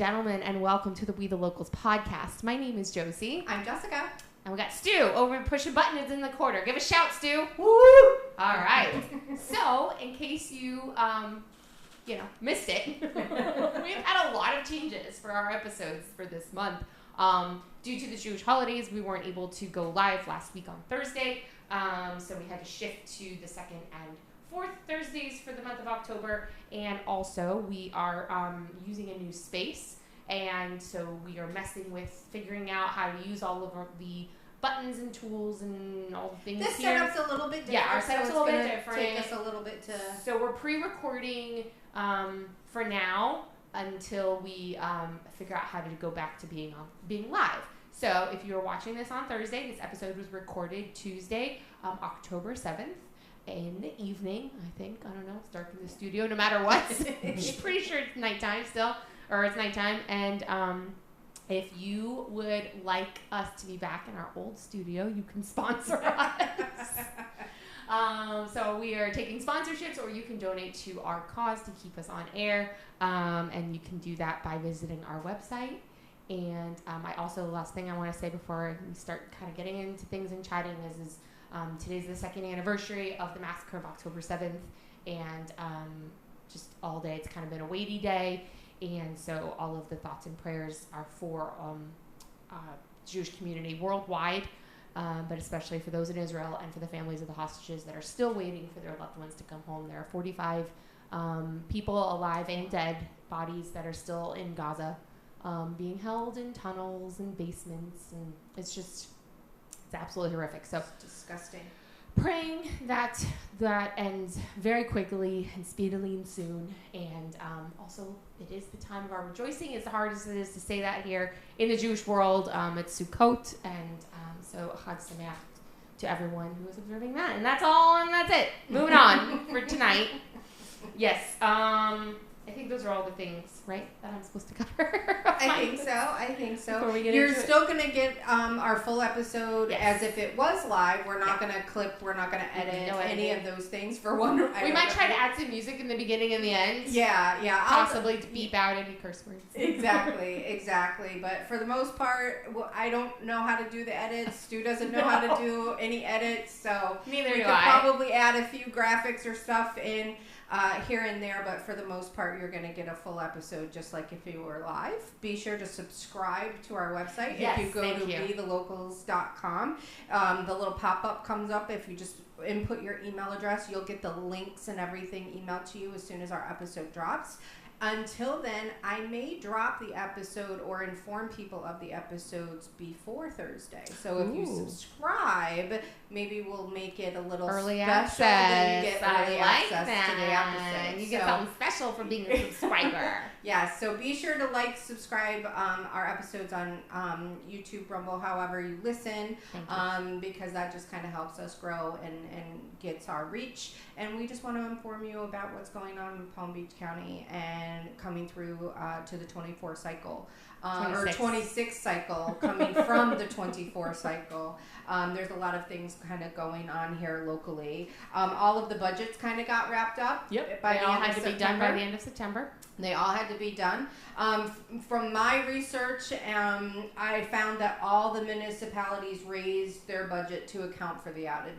gentlemen, and welcome to the We the Locals podcast. My name is Josie. I'm Jessica. And we got Stu over pushing buttons in the corner. Give a shout, Stu. Woo! All right. So, in case you, missed it, we've had a lot of changes for our episodes for this month. Due to the Jewish holidays, we weren't able to go live last week on Thursday. So we had to shift to the second and fourth Thursdays for the month of October. And also, we are using a new space. And so we are messing with figuring out how to use all of the buttons and tools and all the things this here. This setup's a little bit different. Yeah, our setup's a little bit different. Take us a little bit to... So we're pre-recording for now until we figure out how to go back to being live. So if you're watching this on Thursday, this episode was recorded Tuesday, October 7th. In the evening, I think. I don't know. It's dark in the studio no matter what. I'm pretty sure it's nighttime still. Or it's nighttime. And if you would like us to be back in our old studio, you can sponsor us. So we are taking sponsorships, or you can donate to our cause to keep us on air. And you can do that by visiting our website. And the last thing I want to say before we start kind of getting into things and chatting is today's the second anniversary of the massacre of October 7th, and just all day it's kind of been a weighty day, and so all of the thoughts and prayers are for Jewish community worldwide, but especially for those in Israel and for the families of the hostages that are still waiting for their loved ones to come home. There are 45 people alive and dead, bodies that are still in Gaza, being held in tunnels and basements, and it's absolutely horrific. So it's disgusting. Praying that ends very quickly and speedily and soon. And also, it is the time of our rejoicing. As hard as it is to say that here in the Jewish world, it's Sukkot, and so Chag Sameach to everyone who is observing that. And that's all, and that's it. Moving on for tonight. Yes. I think those are all the things, right, that I'm supposed to cover. I think so. Before we get You're into still going to get our full episode yes. as if it was live. We're not going to clip. We're not going to edit any of those things for one. We might try to add some music in the beginning and the end. Yeah. Possibly to beep out any curse words. Exactly. But for the most part, I don't know how to do the edits. Stu doesn't know how to do any edits. So Neither we do could I. probably add a few graphics or stuff in here and there, but for the most part, you're going to get a full episode just like if you were live. Be sure to subscribe to our website. Yes, if you go to bethelocals.com, the little pop-up comes up. If you just input your email address, you'll get the links and everything emailed to you as soon as our episode drops. Until then, I may drop the episode or inform people of the episodes before Thursday. So if you subscribe, maybe we'll make it a little early special. access. You get early that. access to the episode. You get something special for being a subscriber. Yeah, so be sure to subscribe our episodes on YouTube, Rumble, however you listen, because that just kind of helps us grow and gets our reach. And we just want to inform you about what's going on in Palm Beach County and coming through to the 24 cycle. Or 26 cycle, coming from the 24 cycle. There's a lot of things kind of going on here locally. All of the budgets kind of got wrapped up. Yep. By they the all end had of to be done by the end of September. They all had to be done. From my research, I found that all the municipalities raised their budget to account for the added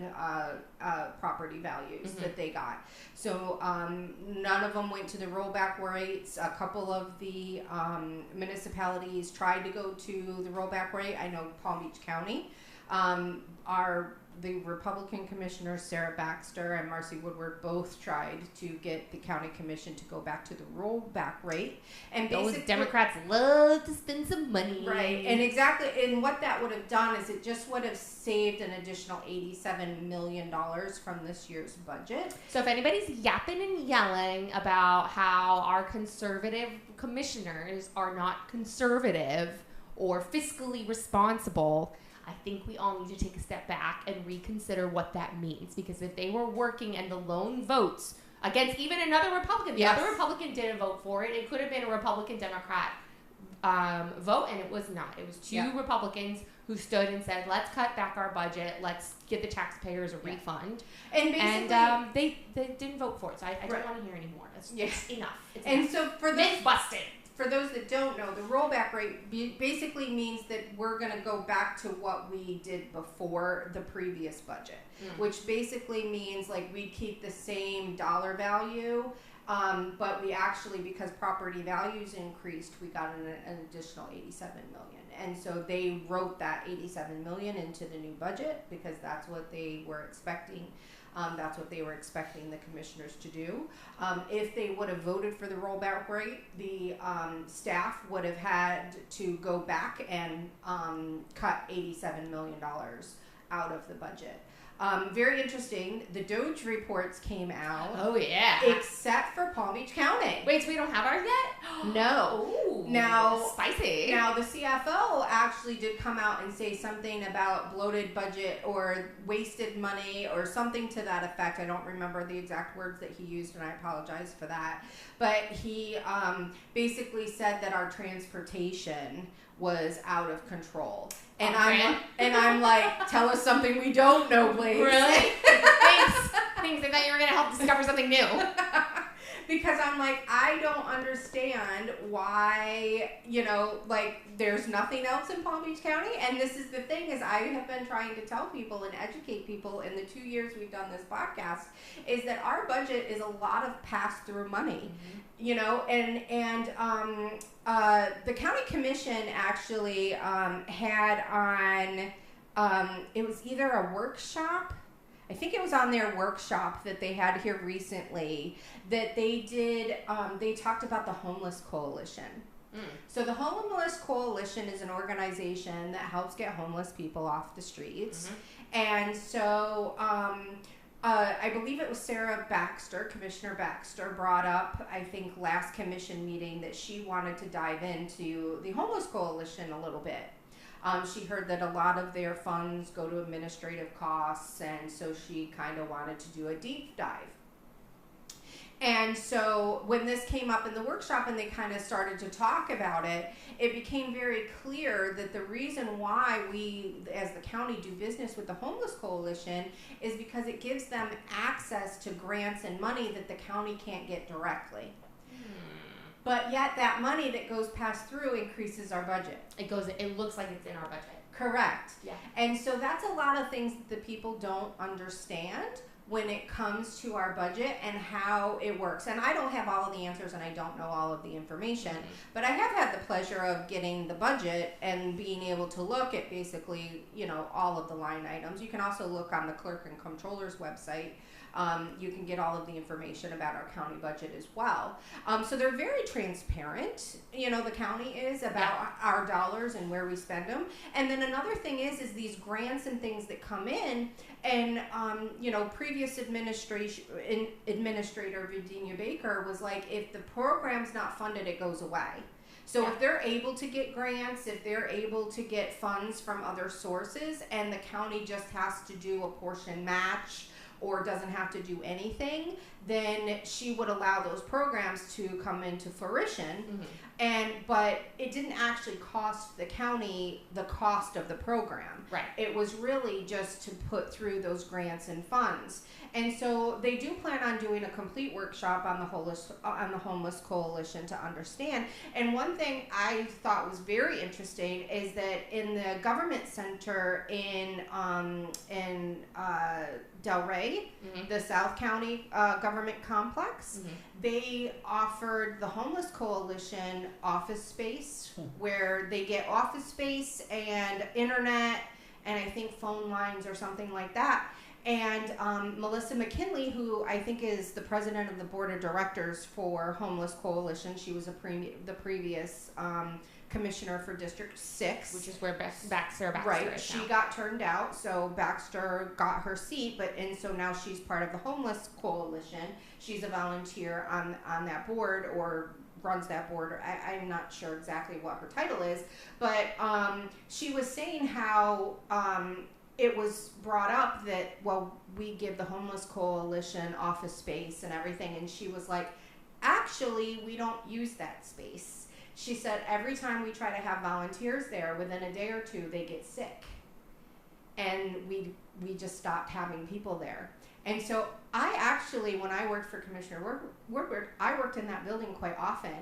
property values that they got. So none of them went to the rollback rates. A couple of the municipalities tried to go to the rollback rate. I know Palm Beach County. The Republican commissioners, Sarah Baxter and Marcy Woodward, both tried to get the county commission to go back to the rollback rate. And those Democrats love to spend some money. Right. And exactly. And what that would have done is it just would have saved an additional $87 million from this year's budget. So if anybody's yapping and yelling about how our conservative commissioners are not conservative or fiscally responsible, I think we all need to take a step back and reconsider what that means. Because if they were working and the lone votes against even another Republican, the other Republican didn't vote for it. It could have been a Republican-Democrat vote, and it was not. It was two Republicans who stood and said, let's cut back our budget. Let's give the taxpayers a refund. And basically... they didn't vote for it, so I don't want to hear anymore. It's enough. It's enough. So for Myth busted. for those that don't know, the rollback rate basically means that we're going to go back to what we did before the previous budget, which basically means like we keep the same dollar value, but we actually, because property values increased, we got an additional $87 million. And so they wrote that $87 million into the new budget because that's what they were expecting. That's what they were expecting the commissioners to do. If they would have voted for the rollback rate, the staff would have had to go back and cut $87 million out of the budget. Very interesting. The Doge reports came out. Oh, yeah. Except for Palm Beach County. Wait, so we don't have ours yet? No. Ooh, now, spicy. Now, the CFO actually did come out and say something about bloated budget or wasted money or something to that effect. I don't remember the exact words that he used, and I apologize for that. But he basically said that our transportation was out of control. And I'm like, tell us something we don't know, please. Really? Thanks. I thought you were going to help discover something new. Because I'm like, I don't understand why, like, there's nothing else in Palm Beach County. And this is the thing, is I have been trying to tell people and educate people in the 2 years we've done this podcast, is that our budget is a lot of pass-through money, and the county commission actually had on, it was either a workshop, I think it was on their workshop that they had here recently, that they did, they talked about the Homeless Coalition. So the Homeless Coalition is an organization that helps get homeless people off the streets. And so I believe it was Sarah Baxter, Commissioner Baxter, brought up, I think, last commission meeting that she wanted to dive into the Homeless Coalition a little bit. She heard that a lot of their funds go to administrative costs, and so she kind of wanted to do a deep dive. And so when this came up in the workshop and they kind of started to talk about it, it became very clear that the reason why we, as the county, do business with the Homeless Coalition is because it gives them access to grants and money that the county can't get directly. But yet that money that goes passed through increases our budget. It looks like it's in our budget. Correct. Yeah. And so that's a lot of things that the people don't understand when it comes to our budget and how it works. And I don't have all of the answers and I don't know all of the information, but I have had the pleasure of getting the budget and being able to look at basically, all of the line items. You can also look on the clerk and comptroller's website. You can get all of the information about our county budget as well. So they're very transparent, the county is, about our dollars and where we spend them. And then another thing is these grants and things that come in, and, previous administrator Virginia Baker was like, if the program's not funded, it goes away. So if they're able to get grants, if they're able to get funds from other sources, and the county just has to do a portion match, or doesn't have to do anything, then she would allow those programs to come into fruition. But it didn't actually cost the county the cost of the program. Right. It was really just to put through those grants and funds. And so they do plan on doing a complete workshop on the Homeless Coalition to understand. And one thing I thought was very interesting is that in the government center in Delray, the South County government complex, they offered the Homeless Coalition office space where they get office space and internet and I think phone lines or something like that. And Melissa McKinley, who I think is the president of the board of directors for Homeless Coalition, she was the previous commissioner for District 6. Which is where Baxter right, is she now. got turned out, so Baxter got her seat, and so now she's part of the Homeless Coalition. She's a volunteer on that board, or runs that board. I'm not sure exactly what her title is, but she was saying how it was brought up that, well, we give the Homeless Coalition office space and everything, and she was like, actually, we don't use that space. She said every time we try to have volunteers there, within a day or two, they get sick. And we just stopped having people there. And so I actually, when I worked for Commissioner Woodward, I worked in that building quite often.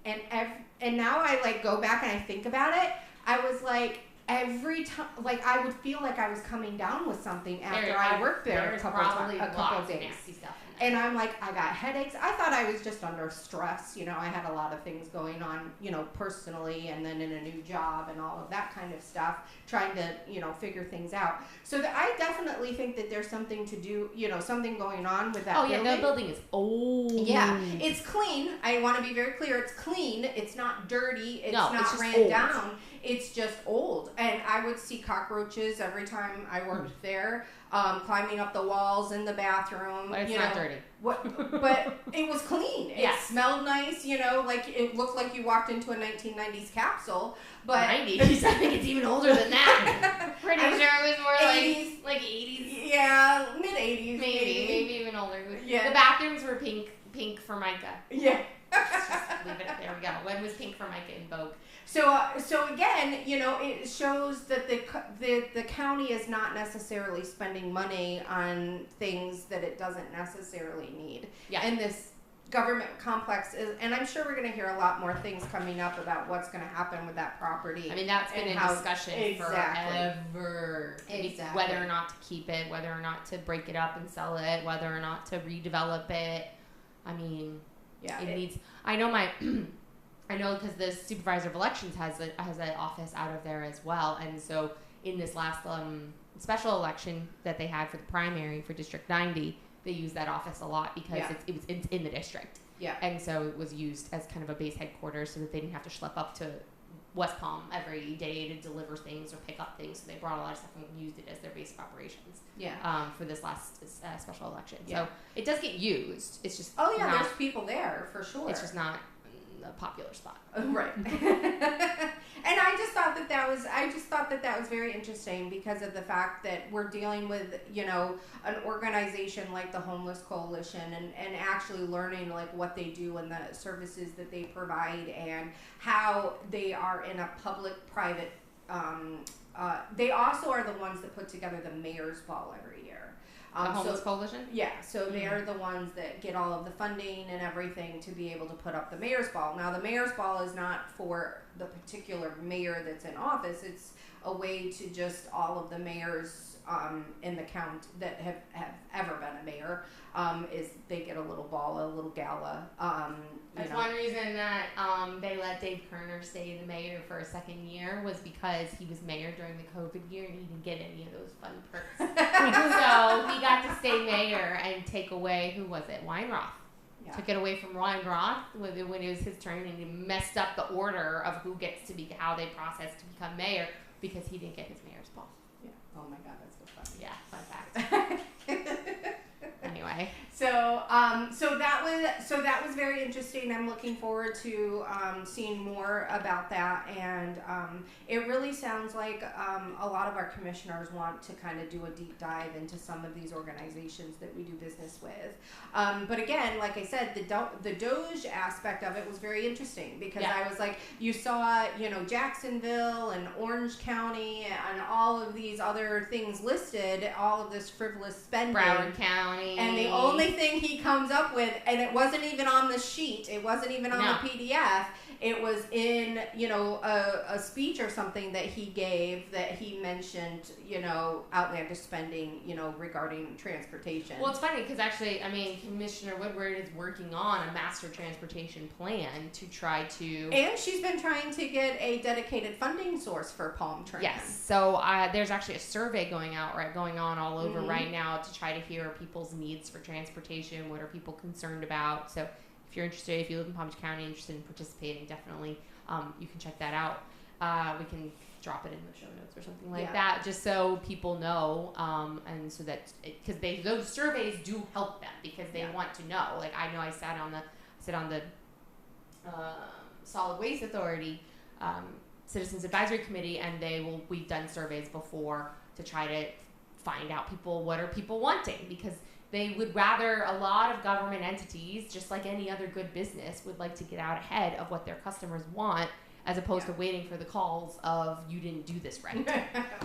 and now I like go back and I think about it. I was like, every time, like I would feel like I was coming down with something after I worked there a couple of days. And I'm like, I got headaches. I thought I was just under stress. You know, I had a lot of things going on, you know, personally, and then in a new job and all of that kind of stuff, trying to, you know, figure things out. So I definitely think that there's something to do, you know, something going on with that building. That building is old. Yeah, it's clean. I want to be very clear. It's clean. It's not dirty. It's not ran old. down. It's just old. And I would see cockroaches every time I worked there. Climbing up the walls in the bathroom. But it's not dirty. But it was clean. It smelled nice, you know, like it looked like you walked into a 1990s capsule. But 90s? I think it's even older than that. Pretty sure it was more 80s. like 80s. Yeah, mid-80s. Maybe even older. Yeah. The bathrooms were pink Formica. Yeah. Just leave it. There we go. When was pink Formica in vogue? So again, you know, it shows that the county is not necessarily spending money on things that it doesn't necessarily need. Yeah. And this government complex is, and I'm sure we're going to hear a lot more things coming up about what's going to happen with that property. I mean, that's been in discussion forever. Exactly. Whether or not to keep it, whether or not to break it up and sell it, whether or not to redevelop it. I mean, it needs. I know because the supervisor of elections has an office out of there as well, and so in this last special election that they had for the primary for District 90, they used that office a lot because it's in the district. Yeah. And so it was used as kind of a base headquarters so that they didn't have to schlep up to West Palm every day to deliver things or pick up things. So they brought a lot of stuff and used it as their base of operations. Yeah. For this last special election. Yeah. So it does get used. It's just there's people there for sure. It's just not a popular spot. Right. And I just thought that was very interesting because of the fact that we're dealing with, you know, an organization like the Homeless Coalition and actually learning like what they do and the services that they provide and how they are in a public-private, they also are the ones that put together the Mayor's Ball every year. The Homeless Coalition? Yeah, so they're the ones that get all of the funding and everything to be able to put up the Mayor's Ball. Now, the Mayor's Ball is not for the particular mayor that's in office. It's a way to just all of the mayors in the county that have ever been a mayor, is they get a little ball, a little gala. That's one reason that they let Dave Kerner stay the mayor for a second year was because he was mayor during the COVID year and he didn't get any of those fun perks. So he got to stay mayor and take away, who was it? Weinroth. Yeah. Took it away from Weinroth when it was his turn and he messed up the order of who gets to be, how they process to become mayor because he didn't get his mayor's ball. Yeah. Oh my God, that's so funny. Yeah, fun fact. Anyway, so that was very interesting. I'm looking forward to seeing more about that, and it really sounds like a lot of our commissioners want to kind of do a deep dive into some of these organizations that we do business with. But again, like I said, the Doge aspect of it was very interesting because I was like, you saw, you know, Jacksonville and Orange County and all of these other things listed, all of this frivolous spending. Broward County. And the only thing he comes up with, and it wasn't even on the sheet, it wasn't even on the PDF, it was in, you know, a speech or something that he gave that he mentioned, you know, outlandish spending, you know, regarding transportation. Well, it's funny because actually, I mean, Commissioner Woodward is working on a master transportation plan to try to... And she's been trying to get a dedicated funding source for Palm Train. Yes. So there's actually a survey going on all over right now to try to hear people's needs for transportation. What are people concerned about? So if you're interested, if you live in Palm Beach County, interested in participating, definitely you can check that out. We can drop it in the show notes or something like that, just so people know, and so that because those surveys do help them because they want to know. Like I know I sit on the Solid Waste Authority Citizens Advisory Committee, and we've done surveys before to try to find out what are people wanting, because they would rather, a lot of government entities, just like any other good business, would like to get out ahead of what their customers want, as opposed to waiting for the calls of, you didn't do this right.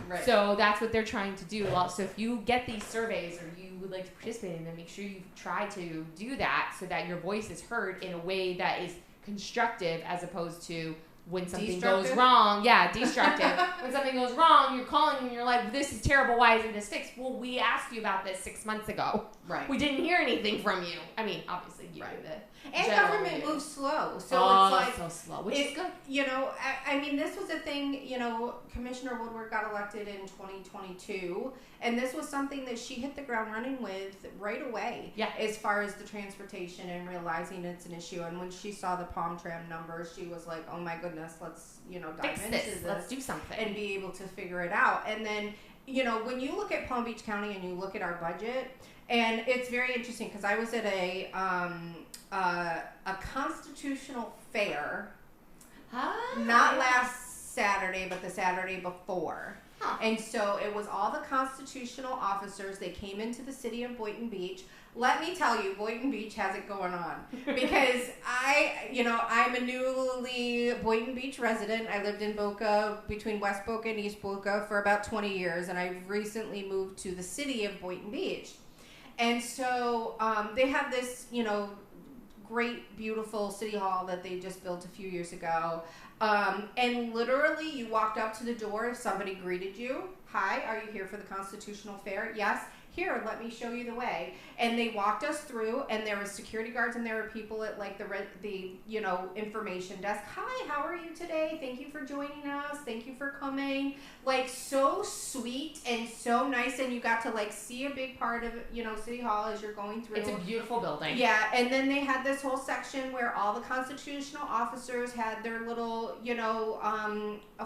Right. So that's what they're trying to do. So if you get these surveys or you would like to participate in them, make sure you try to do that so that your voice is heard in a way that is constructive as opposed to when something goes Destructive? wrong. Yeah, destructive. When something goes wrong, you're calling and you're like, this is terrible. Why isn't this fixed? Well, we asked you about this 6 months ago. Right. We didn't hear anything from you. I mean, obviously, you Right. the And general government review. moves slow. So it's like, so slow, which is good. You know, I mean, this was a thing, you know, Commissioner Woodward got elected in 2022, and this was something that she hit the ground running with right away. Yeah. As far as the transportation and realizing it's an issue. And when she saw the Palm Tram numbers, she was like, oh my goodness, let's, you know, dive Fix into this. Let's do something. and be able to figure it out. And then, you know, when you look at Palm Beach County and you look at our budget, and it's very interesting because I was at a constitutional fair, not last Saturday, but the Saturday before. Huh. And so it was all the constitutional officers. They came into the city of Boynton Beach. Let me tell you, Boynton Beach has it going on because I'm a newly Boynton Beach resident. I lived in Boca, between West Boca and East Boca for about 20 years, and I've recently moved to the city of Boynton Beach. And so they have this, you know, great, beautiful city hall that they just built a few years ago. And literally, you walked up to the door, if somebody greeted you, hi, are you here for the Constitutional Fair? Yes. Here, let me show you the way. And they walked us through, and there were security guards, and there were people at like the information desk. Hi, how are you today? Thank you for joining us. Thank you for coming. Like, so sweet and so nice, and you got to like see a big part of, you know, City Hall as you're going through. It's a beautiful building. Yeah, and then they had this whole section where all the constitutional officers had their little, you know,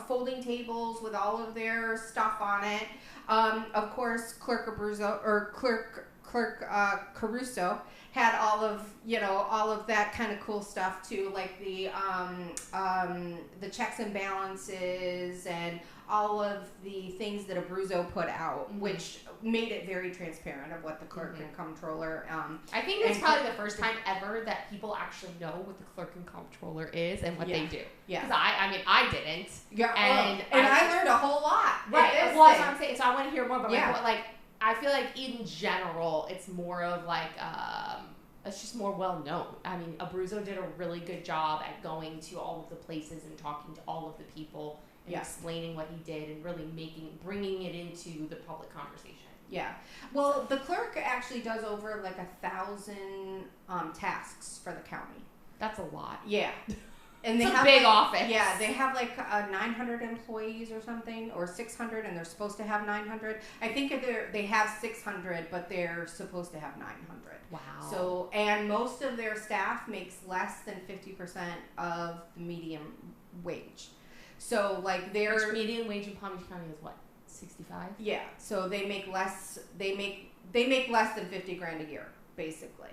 folding tables with all of their stuff on it. Of course, Clerk Caruso had all of that kind of cool stuff too, like the checks and balances and all of the things that Abruzzo put out, which made it very transparent of what the clerk and comptroller. I think it's probably the first time ever that people actually know what the clerk and comptroller is and what they do. Yeah. Because I didn't. Yeah. And I learned a whole lot. Right. Well, that's what I'm saying. So I want to hear more about like I feel like in general it's more of like it's just more well known. I mean, Abruzzo did a really good job at going to all of the places and talking to all of the people and explaining what he did and really bringing it into the public conversation. Yeah. Well, the clerk actually does over like 1,000 tasks for the county. That's a lot. Yeah. And they it's have a big like, office. Yeah, they have like 900 employees or something, or 600, and they're supposed to have 900. I think they have 600, but they're supposed to have 900. Wow. So, and most of their staff makes less than 50% of the median wage. So, like Which median wage in Palm Beach County is what? 65? Yeah. So they make less. They make less than $50,000 a year, basically.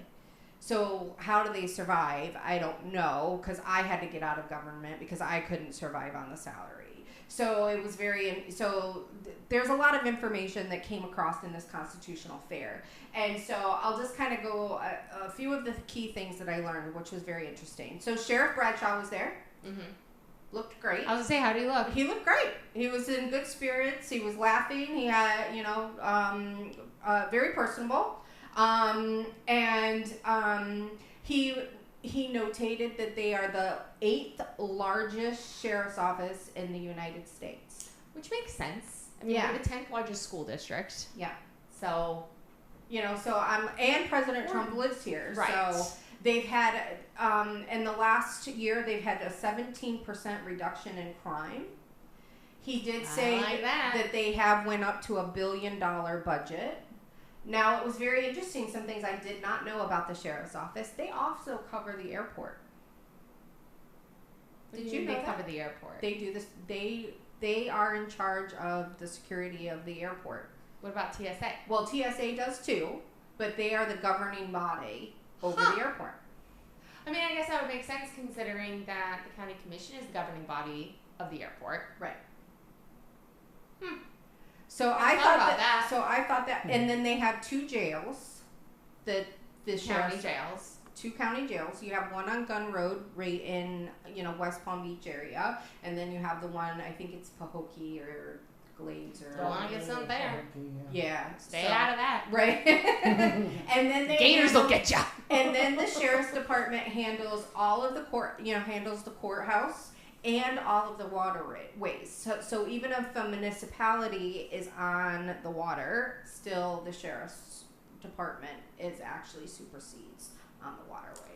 So how do they survive? I don't know, because I had to get out of government because I couldn't survive on the salary. So it was there's a lot of information that came across in this constitutional fair. And so I'll just kind of go a few of the key things that I learned, which was very interesting. So Sheriff Bradshaw was there. Mm-hmm. Looked great. I was going to say, how did he look? He looked great. He was in good spirits. He was laughing. He had, very personable. He notated that they are the 8th largest sheriff's office in the United States. Which makes sense. I mean, we're the 10th largest school district. Yeah. So, and President Trump lives here. Right. So they've had, in the last year, they've had a 17% reduction in crime. He did say that they have went up to $1 billion budget. Now, it was very interesting, some things I did not know about the sheriff's office. They also cover the airport. Did you know they cover the airport? They do this. They are in charge of the security of the airport. What about TSA? Well, TSA does too, but they are the governing body over the airport. I mean, I guess that would make sense considering that the county commission is the governing body of the airport. Right. So I thought that. So I thought that, and then they have 2 jails. The county jails. 2 county jails. You have one on Gun Road, right in West Palm Beach area, and then you have the one, I think it's Pahokee or Everglades or don't want to get something there. Yeah, stay out of that. Right. And then gators will get you. And then the sheriff's department handles all of the handles the courthouse and all of the waterways. So even if a municipality is on the water, still the sheriff's department actually supersedes on the waterways.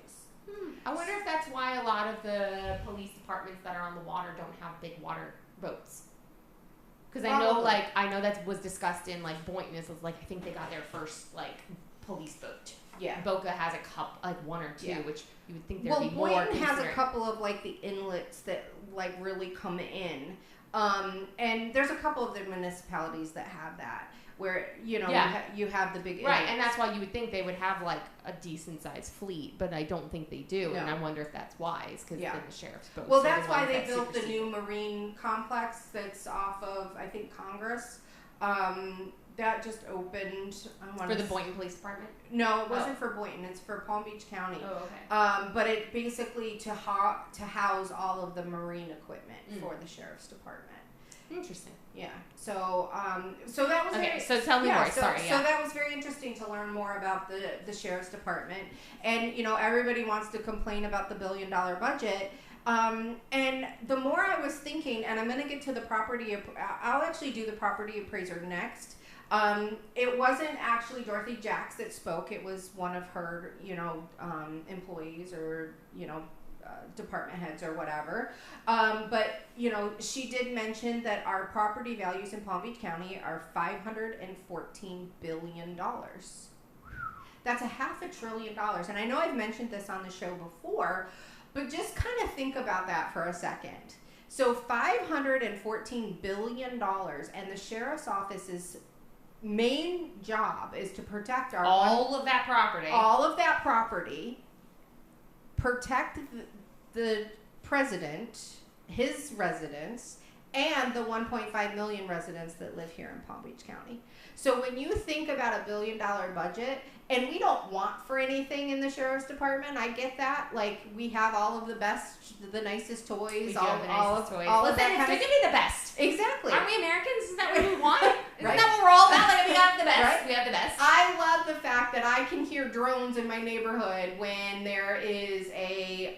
I wonder if that's why a lot of the police departments that are on the water don't have big water boats. Because I know that was discussed in like Boynton. Is like I think they got their first like police boat. Yeah. Boca has a couple, like one or two, which you would think there'd be more. Well, Boynton has a couple of like the inlets that like really come in, and there's a couple of the municipalities that have that. Where you have the big right, and that's why you would think they would have like a decent sized fleet, but I don't think they do, and I wonder if that's wise because then the sheriff's boats. Well, that's why they built the new marine complex that's off of I think Congress. That just opened. For the Boynton Police Department? No, it wasn't for Boynton. It's for Palm Beach County. Oh, okay. But it basically to house all of the marine equipment for the sheriff's department. Interesting. Yeah. So that was okay. So tell me more. So that was very interesting to learn more about the sheriff's department, and everybody wants to complain about the $1 billion budget. And the more I was thinking, and I'm going to get to the I'll actually do the property appraiser next. It wasn't actually Dorothy Jacks that spoke. It was one of her, employees or, department heads or whatever. But, she did mention that our property values in Palm Beach County are $514 billion. That's $500 billion. And I know I've mentioned this on the show before, but just kind of think about that for a second. So $514 billion, and the sheriff's office's main job is to protect all of that property, protect the president, his residents, and the 1.5 million residents that live here in Palm Beach County. So when you think about $1 billion budget, and we don't want for anything in the sheriff's department, I get that. Like, we have all of the nicest toys. We do have the nicest toys. All of that. It's good to be the best. Exactly. Aren't we Americans? Isn't that what we want? Isn't that what we're all about? Like, we got the best. Right? We have the best. I love the fact that I can hear drones in my neighborhood when there is a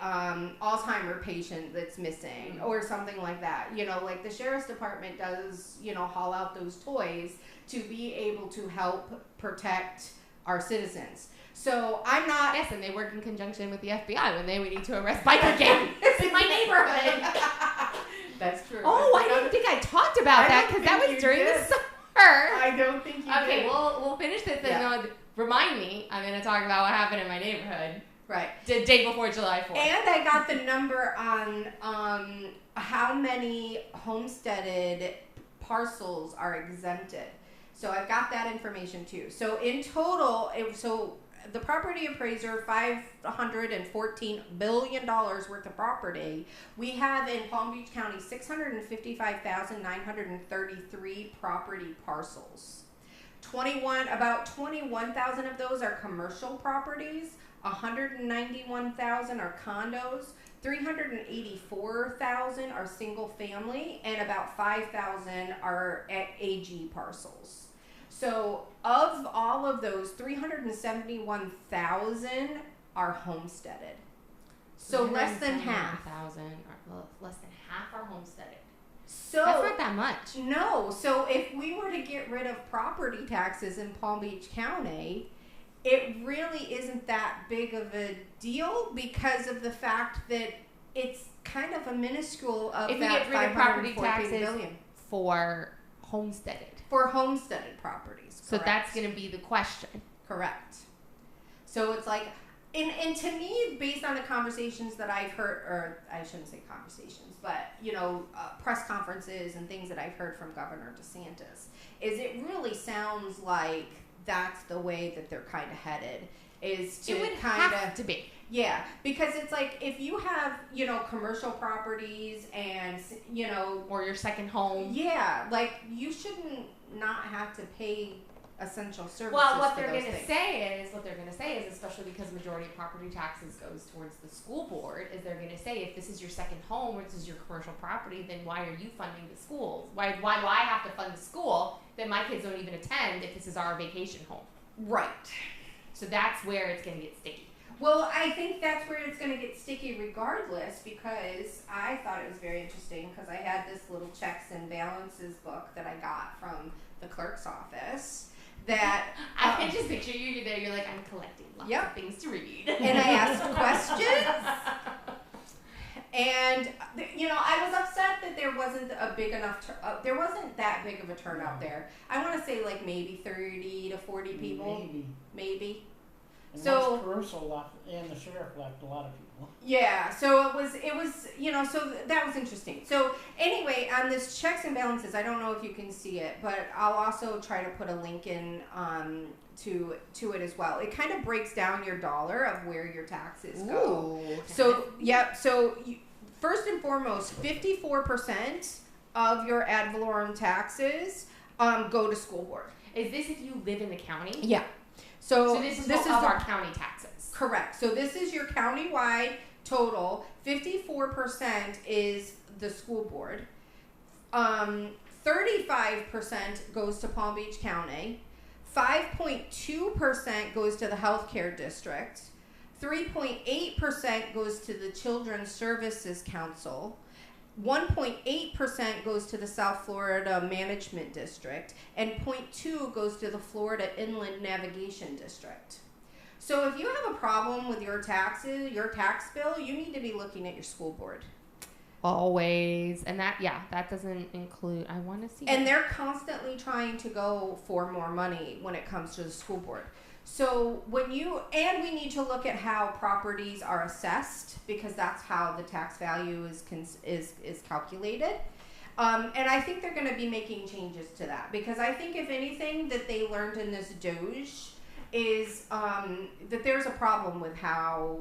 Alzheimer patient that's missing or something like that. Like the sheriff's department does, haul out those toys to be able to help protect our citizens. So I'm not... Yes, and they work in conjunction with the FBI when we need to arrest biker gangs in my neighborhood. That's true. Oh, I didn't think I talked about that because that was during the summer. I don't think you did. Okay, we'll finish this and remind me. I'm going to talk about what happened in my neighborhood. Right. The day before July 4th. And I got the number on how many homesteaded parcels are exempted. So I've got that information too. So in total, the property appraiser, $514 billion worth of property. We have in Palm Beach County 655,933 property parcels. About 21,000 of those are commercial properties. 191,000 are condos. 384,000 are single family, and about 5,000 are AG parcels. So of all of those, 371,000 are homesteaded. So less than half. Less than half are homesteaded. So that's not that much. No. So if we were to get rid of property taxes in Palm Beach County, it really isn't that big of a deal because of the fact that it's kind of a minuscule of if that we get rid of property taxes billion. For homesteaded. For homesteaded properties. Correct. So that's going to be the question. Correct. So it's like, and to me, based on the conversations that I've heard, or I shouldn't say conversations, but, press conferences and things that I've heard from Governor DeSantis, is it really sounds like that's the way that they're kind of headed. Is to it would kind have to be. Yeah, because it's like if you have, commercial properties and, or your second home. Yeah, like you shouldn't not have to pay essential services. Well, what for they're those going to things. say is, especially because majority of property taxes goes towards the school board, is they're going to say, if this is your second home or this is your commercial property, then why are you funding the schools? Why do I have to fund the school that my kids don't even attend if this is our vacation home? Right. So that's where it's going to get sticky. Well, I think that's where it's going to get sticky regardless, because I thought it was very interesting because I had this little checks and balances book that I got from the clerk's office that... I can just picture you there, you're like, I'm collecting lots of things to read. And I asked questions. And, I was upset that there wasn't a big enough, there wasn't that big of a turnout there. I want to say like maybe 30 to 40 people. Maybe. And so Caruso left, and the sheriff left a lot of people. Yeah, so it was, so that was interesting. So anyway, on this checks and balances, I don't know if you can see it, but I'll also try to put a link in to it as well. It kind of breaks down your dollar of where your taxes go. Ooh. So first and foremost, 54% of your ad valorem taxes go to school board. Is this if you live in the county? Yeah. So this is our county taxes. Correct. So this is your county-wide total. 54% is the school board. 35% goes to Palm Beach County. 5.2% goes to the healthcare district. 3.8% goes to the Children's Services Council. 1.8% goes to the South Florida Management District, and 0.2% goes to the Florida Inland Navigation District. So if you have a problem with your taxes, your tax bill, you need to be looking at your school board. Always. And that doesn't include, I want to see. And they're constantly trying to go for more money when it comes to the school board. So we need to look at how properties are assessed, because that's how the tax value is calculated. And I think they're going to be making changes to that, because I think if anything that they learned in this Doge is that there's a problem with how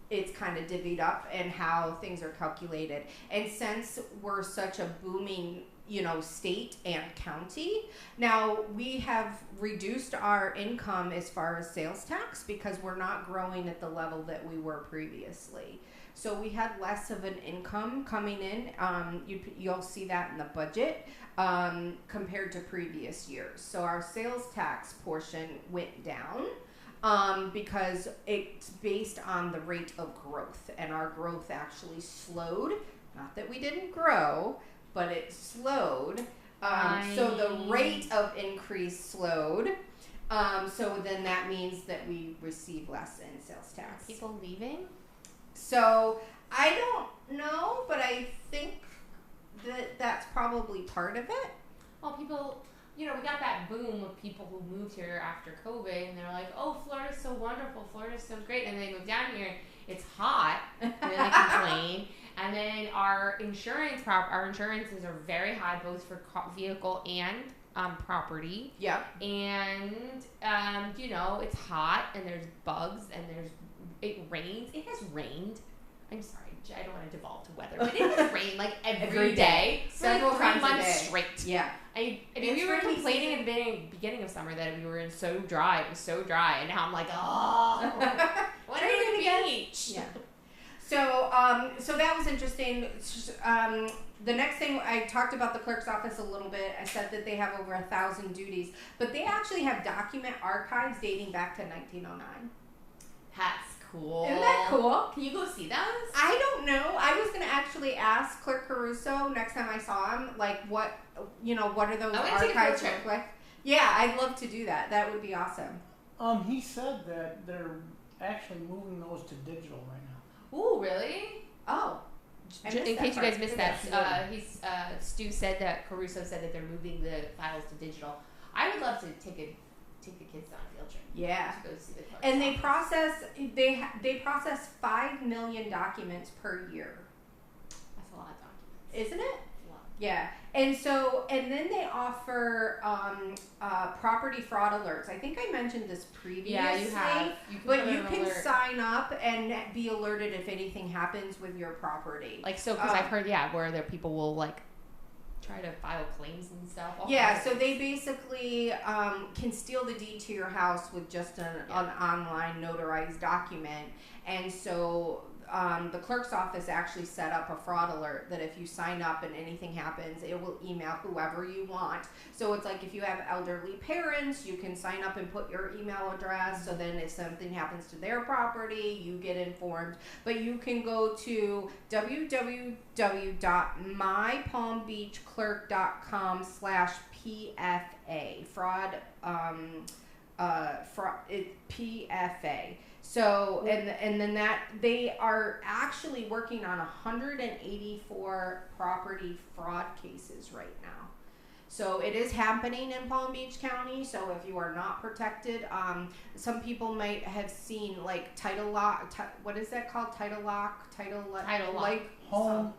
it's kind of divvied up and how things are calculated. And since we're such a booming state and county. Now, we have reduced our income as far as sales tax because we're not growing at the level that we were previously. So we had less of an income coming in. You'll see that in the budget compared to previous years. So our sales tax portion went down because it's based on the rate of growth, and our growth actually slowed. Not that we didn't grow, but it slowed. So the rate of increase slowed. So then that means that we receive less in sales tax. Are people leaving? So I don't know, but I think that that's probably part of it. Well, people, we got that boom of people who moved here after COVID, and they're like, oh, Florida's so wonderful, Florida's so great, and they move down here, it's hot, and then they complain. And then our insurances are very high, both for vehicle and property. Yeah. And it's hot, and there's bugs, and it rains. It has rained. I'm sorry, I don't want to devolve to weather, but it has rained like every day, several for times 3 a months day. straight. Yeah. I mean, we were complaining at the beginning of summer that we were so dry. It was so dry, and now I'm like, oh, when are we going to the beach? Yeah. So that was interesting. The next thing, I talked about the clerk's office a little bit. I said that they have over 1,000 duties, but they actually have document archives dating back to 1909. That's cool. Isn't that cool? Can you go see those? I don't know. I was going to actually ask Clerk Caruso next time I saw him, like, what are those archives look like? Yeah, I'd love to do that. That would be awesome. He said that they're actually moving those to digital right now. Ooh, really? Oh. In case you guys missed that, Stu said that Caruso said that they're moving the files to digital. I would love to take the kids on a field trip. Yeah. To go see the clerk's and office. they process 5 million documents per year. That's a lot of documents. Isn't it? That's a lot. Yeah. And then they offer property fraud alerts. I think I mentioned this previously. Yeah, you have. You can sign up and be alerted if anything happens with your property. Like, so, because I've heard, where there people will, like, try to file claims and stuff. Yeah, so they basically can steal the deed to your house with just an online notarized document. And so the clerk's office actually set up a fraud alert that if you sign up and anything happens, it will email whoever you want. So it's like if you have elderly parents, you can sign up and put your email address, so then if something happens to their property, you get informed. But you can go to www.mypalmbeachclerk.com/PFA, fraud, PFA. So, and then that, they are actually working on 184 property fraud cases right now. So it is happening in Palm Beach County. So if you are not protected, some people might have seen like title lock, what is that called? Title lock. Home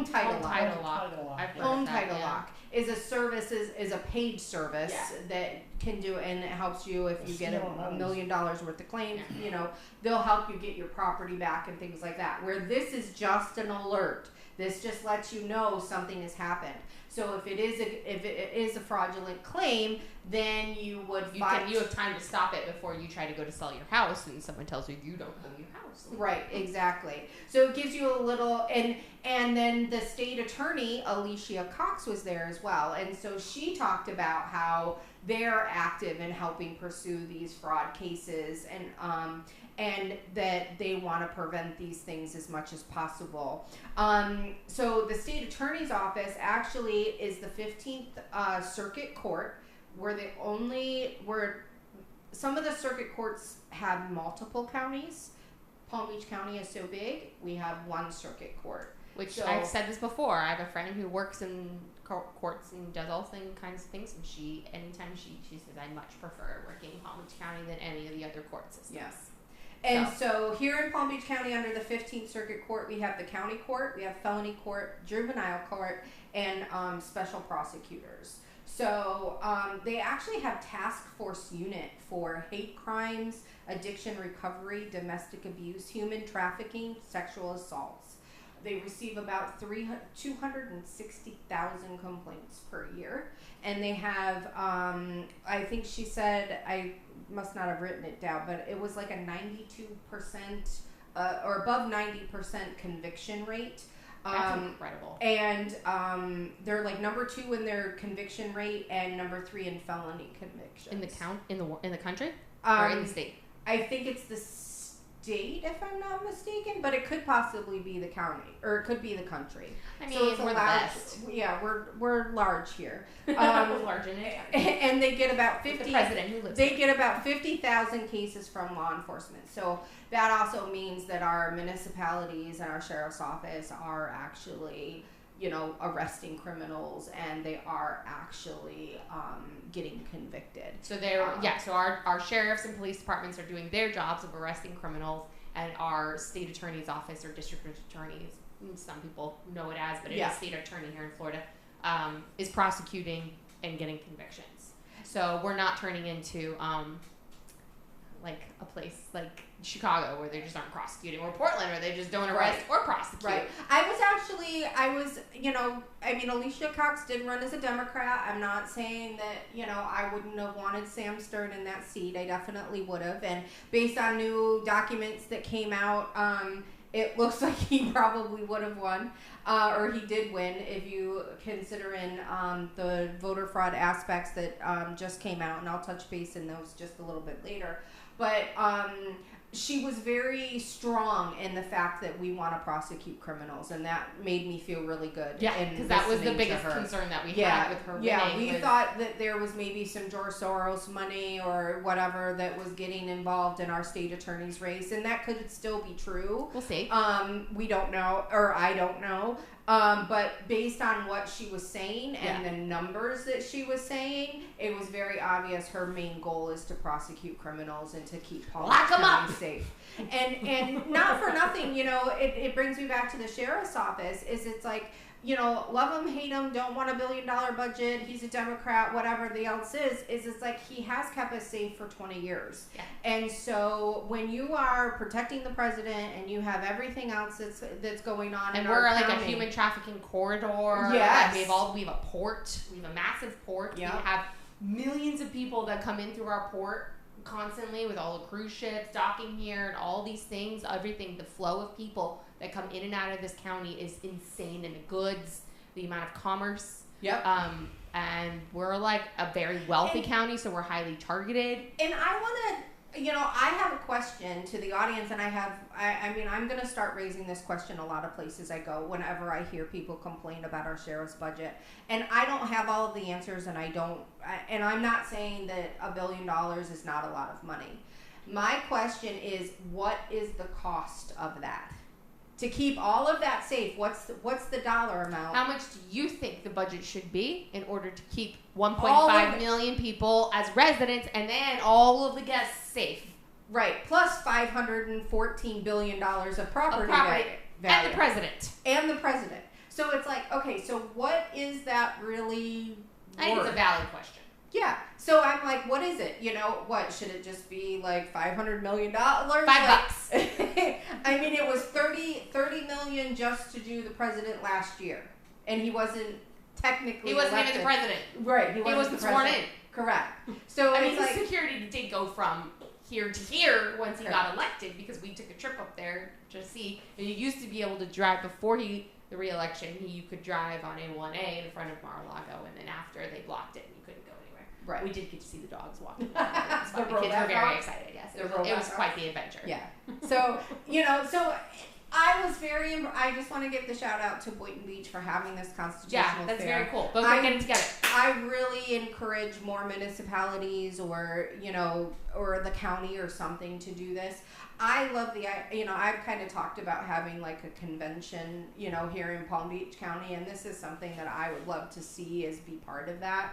title lock. Home title yeah. lock is a service, is a paid service that can do, and it helps you if you get $1 million worth of claims. You know, they'll help you get your property back and things like that. Where this is just an alert. This just lets you know something has happened. So if it is a fraudulent claim, then you have time to stop it before you try to go to sell your house and someone tells you don't own your house. Right, exactly. So it gives you a little, and then the state attorney, Alicia Cox, was there as well. And so she talked about how they're active in helping pursue these fraud cases, and that they want to prevent these things as much as possible. So the state attorney's office actually is the 15th Circuit Court, where some of the circuit courts have multiple counties. Palm Beach County is so big, we have one circuit court. Which I've said this before. I have a friend who works in courts and does all kinds of things, and anytime she says, I much prefer working in Palm Beach County than any of the other court systems. Yes. And so here in Palm Beach County, under the 15th Circuit Court, we have the county court, we have felony court, juvenile court, and special prosecutors. So they actually have task force unit for hate crimes, addiction recovery, domestic abuse, human trafficking, sexual assaults. They receive about 260,000 complaints per year. And they have, I think she said, I must not have written it down, but it was like a 92% or above 90% conviction rate. That's incredible. And they're like number 2 in their conviction rate and number 3 in felony convictions. In the country or in the state? I think it's the state, if I'm not mistaken, but it could possibly be the county, or it could be the country. I mean, so it's we're the best. Yeah, we're large here. We're large in it. And they get about 50. The president who lives. They get about 50,000 cases from law enforcement. So that also means that our municipalities and our sheriff's office are actually, arresting criminals, and they are actually getting convicted. So so our sheriffs and police departments are doing their jobs of arresting criminals, and our state attorney's office or district attorneys, some people know it as, but it is state attorney here in Florida, is prosecuting and getting convictions. So we're not turning into like a place like Chicago where they just aren't prosecuting, or Portland where they just don't arrest or prosecute. Right. Alicia Cox did run as a Democrat. I'm not saying that, I wouldn't have wanted Sam Stern in that seat. I definitely would have. And based on new documents that came out, it looks like he probably would have won, or he did win, if you consider in the voter fraud aspects that just came out, and I'll touch base in those just a little bit later. But she was very strong in the fact that we want to prosecute criminals, and that made me feel really good. Yeah, because that was the biggest concern that we had with her winning. Yeah, we thought that there was maybe some George Soros money or whatever that was getting involved in our state attorney's race, and that could still be true. We'll see. We don't know, or I don't know. But based on what she was saying and the numbers that she was saying, it was very obvious her main goal is to prosecute criminals and to keep Palm Beach County safe. And not for nothing, it brings me back to the sheriff's office. It's like love him, hate him, don't want $1 billion budget, he's a Democrat, whatever the else is it's like he has kept us safe for 20 years. Yeah. And so when you are protecting the president and you have everything else that's going on and in we're our like county, a human trafficking corridor. Yes. We have a port. We have a massive port. Yep. We have millions of people that come in through our port constantly with all the cruise ships docking here and all these things. Everything, the flow of people that come in and out of this county is insane, and the goods, the amount of commerce. Yep. And we're like a very wealthy county, so we're highly targeted. And I want to, I have a question to the audience, and I'm going to start raising this question a lot of places I go whenever I hear people complain about our sheriff's budget. And I don't have all of the answers, and I'm not saying that $1 billion is not a lot of money. My question is, what is the cost of that? To keep all of that safe, what's the dollar amount? How much do you think the budget should be in order to keep 1.5 million people as residents and then all of the guests safe? Right, plus $514 billion of property value. And the president. And the president. So it's like, okay, so what is that really I think it's a valid question. Yeah. So I'm like, what is it? What should it just be like $500 million? $5. I mean, it was 30 million just to do the president last year, and he wasn't technically. He wasn't elected. even the president. Right. He wasn't sworn in. Correct. So I mean, his security did go from here to here once he got elected, because we took a trip up there to see. And you used to be able to drive before the re-election. You could drive on A1A in front of Mar-a-Lago, and then after they blocked it, and you couldn't go anywhere. Right. We did get to see the dogs walking. The kids were very excited. Yes, it was quite the adventure. Yeah. So I just want to give the shout out to Boynton Beach for having this constitutional fair. Yeah, that's very cool. Both are getting together. I really encourage more municipalities or the county or something to do this. I love I've kind of talked about having like a convention, here in Palm Beach County, and this is something that I would love to see as be part of that,